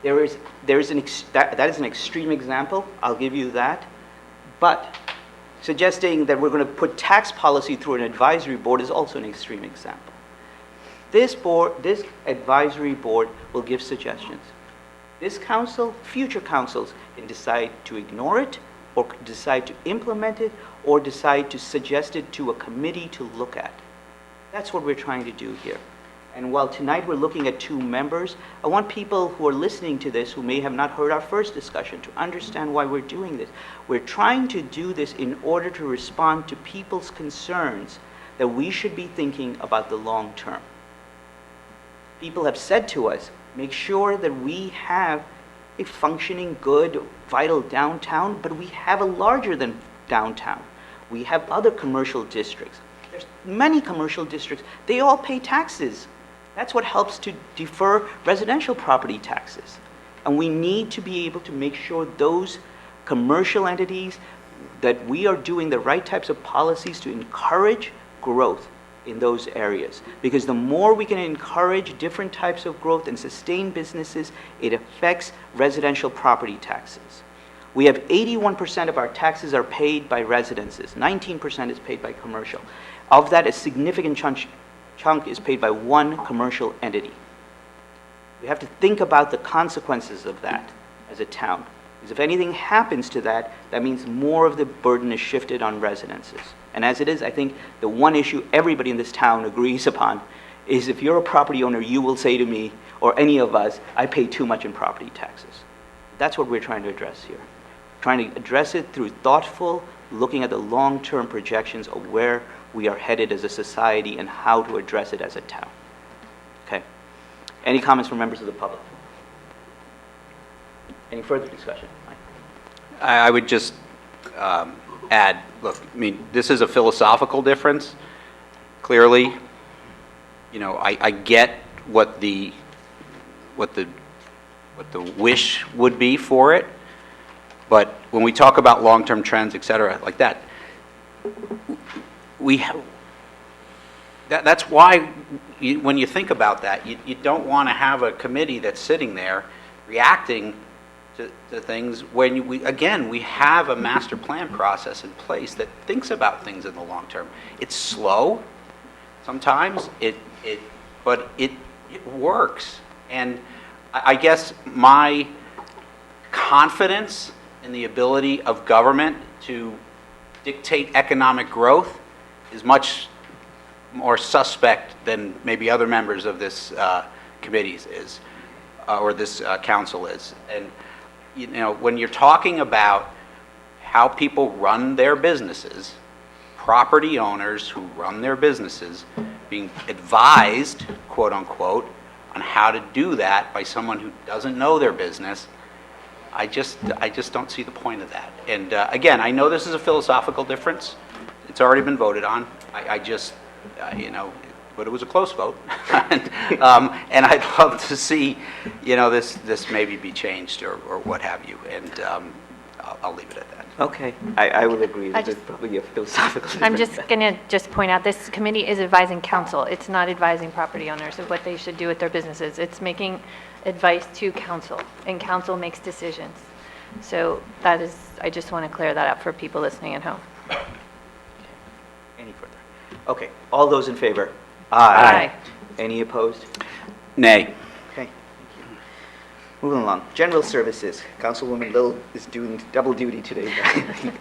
That is an extreme example, I'll give you that. But suggesting that we're going to put tax policy through an advisory board is also an extreme example. This advisory board will give suggestions. This council, future councils, can decide to ignore it, or decide to implement it, or decide to suggest it to a committee to look at. That's what we're trying to do here. And while tonight we're looking at 2 members, I want people who are listening to this, who may have not heard our first discussion, to understand why we're doing this. We're trying to do this in order to respond to people's concerns that we should be thinking about the long term. People have said to us, make sure that we have a functioning, good, vital downtown, but we have a larger than downtown. We have other commercial districts. There's many commercial districts. They all pay taxes. That's what helps to defer residential property taxes. And we need to be able to make sure those commercial entities, that we are doing the right types of policies to encourage growth in those areas. Because the more we can encourage different types of growth and sustain businesses, it affects residential property taxes. We have 81% of our taxes are paid by residences. 19% is paid by commercial. Of that, a significant chunk is paid by one commercial entity. We have to think about the consequences of that as a town. Because if anything happens to that, that means more of the burden is shifted on residences. And as it is, I think the one issue everybody in this town agrees upon is if you're a property owner, you will say to me, or any of us, I pay too much in property taxes. That's what we're trying to address here. Trying to address it through thoughtful, looking at the long-term projections of where we are headed as a society and how to address it as a town. Okay. Any comments from members of the public? Any further discussion? Mike? I would just add, look, I mean, this is a philosophical difference. Clearly, I get what the wish would be for it, but when we talk about long-term trends, et cetera, like that, that's why when you think about that, you don't want to have a committee that's sitting there reacting to things when we have a master plan process in place that thinks about things in the long term. It's slow sometimes, but it works. And I guess my confidence in the ability of government to dictate economic growth is much more suspect than maybe other members of this committee is, or this council is. And when you're talking about how people run their businesses, property owners who run their businesses being advised, quote unquote, on how to do that by someone who doesn't know their business, I just don't see the point of that. And again, I know this is a philosophical difference. It's already been voted on. I just, but it was a close vote. And I'd love to see, this maybe be changed or what have you. And I'll leave it at that. Okay, I would agree I that it's just- probably a philosophical I'm difference. just going to point out, this committee is advising council. It's not advising property owners of what they should do with their businesses. It's making advice to council, and council makes decisions. So that is, I just want to clear that up for people listening at home. Any further? Okay, all those in favor? Aye. Any opposed? Nay. Okay, thank you. Moving along, general services. Councilwoman Little is doing double duty today by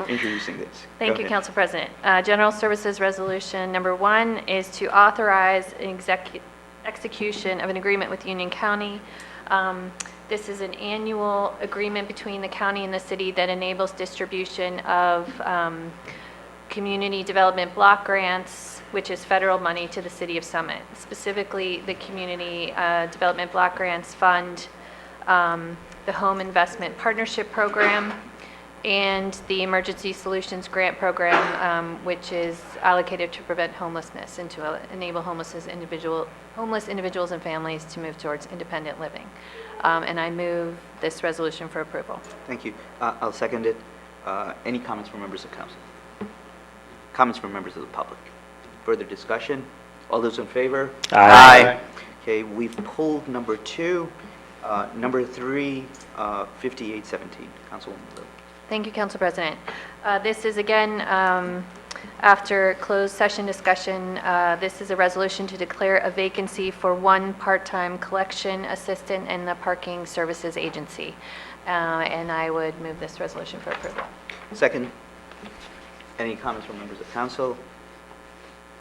introducing this. Thank Go you, ahead. Council President. General Services Resolution number 1 is to authorize an execution of an agreement with Union County. This is an annual agreement between the county and the city that enables distribution of community development block grants, which is federal money, to the city of Summit. Specifically, the Community Development Block Grants Fund, the Home Investment Partnership Program, and the Emergency Solutions Grant Program, which is allocated to prevent homelessness and to enable homeless individuals and families to move towards independent living. And I move this resolution for approval. Thank you. I'll second it. Any comments from members of council? Comments from members of the public? Further discussion? All those in favor? Aye. Okay, we've pulled number 2. Number 3, 5817. Councilwoman Little. Thank you, Council President. This is again, after closed session discussion, this is a resolution to declare a vacancy for 1 part-time collection assistant in the Parking Services Agency. And I would move this resolution for approval. Second. Any comments from members of council?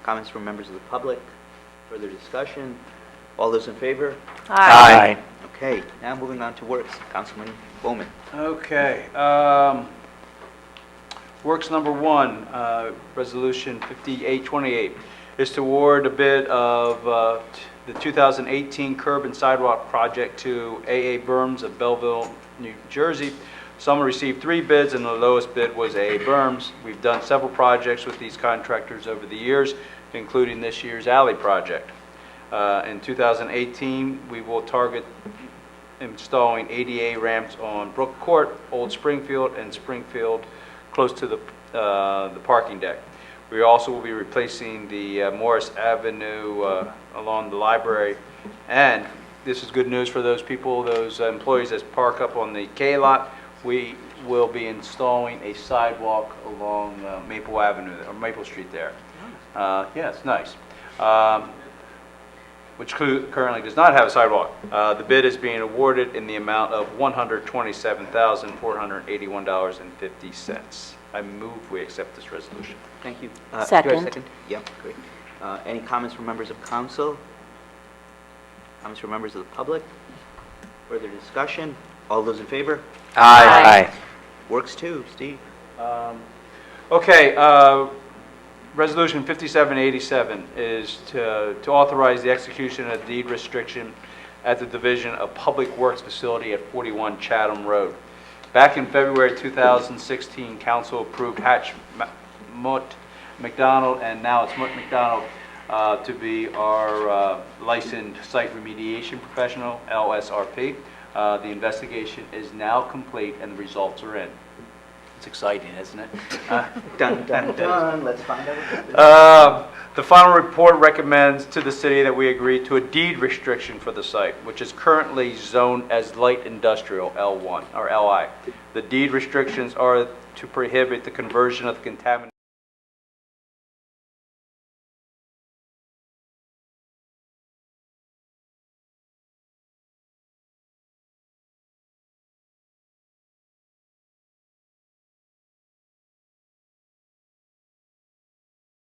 Comments from members of the public? Further discussion? All those in favor? Aye. Okay, now moving on to works. Councilman Bowman. Okay. Works number 1, Resolution 5828, is to award a bid of the 2018 curb and sidewalk project to AA Berms of Belleville, New Jersey. Some received 3 bids, and the lowest bid was AA Berms. We've done several projects with these contractors over the years, including this year's alley project. In 2018, we will target installing ADA ramps on Brook Court, Old Springfield, and Springfield, close to the parking deck. We also will be replacing the Morris Avenue along the library, and this is good news for those people, those employees that park up on the K lot. We will be installing a sidewalk along Maple Avenue, or Maple Street there. Yeah, it's nice. Which currently does not have a sidewalk. The bid is being awarded in the amount of $127,481.50. I move we accept this resolution. Thank you. Second. Do I have a second? Yeah, great. Any comments from members of council? Comments from members of the public? Further discussion? All those in favor? Aye. Works 2, Steve. Okay, Resolution 5787 is to authorize the execution of deed restriction at the Division of Public Works Facility at 41 Chatham Road. Back in February 2016, council approved Hatch Mutt McDonald, and now it's Mutt McDonald, to be our licensed site remediation professional, LSRP. The investigation is now complete and the results are in. It's exciting, isn't it? Dun, dun, dun. Let's find out. The final report recommends to the city that we agree to a deed restriction for the site, which is currently zoned as light industrial, L1 or LI. The deed restrictions are to prohibit the conversion of contaminated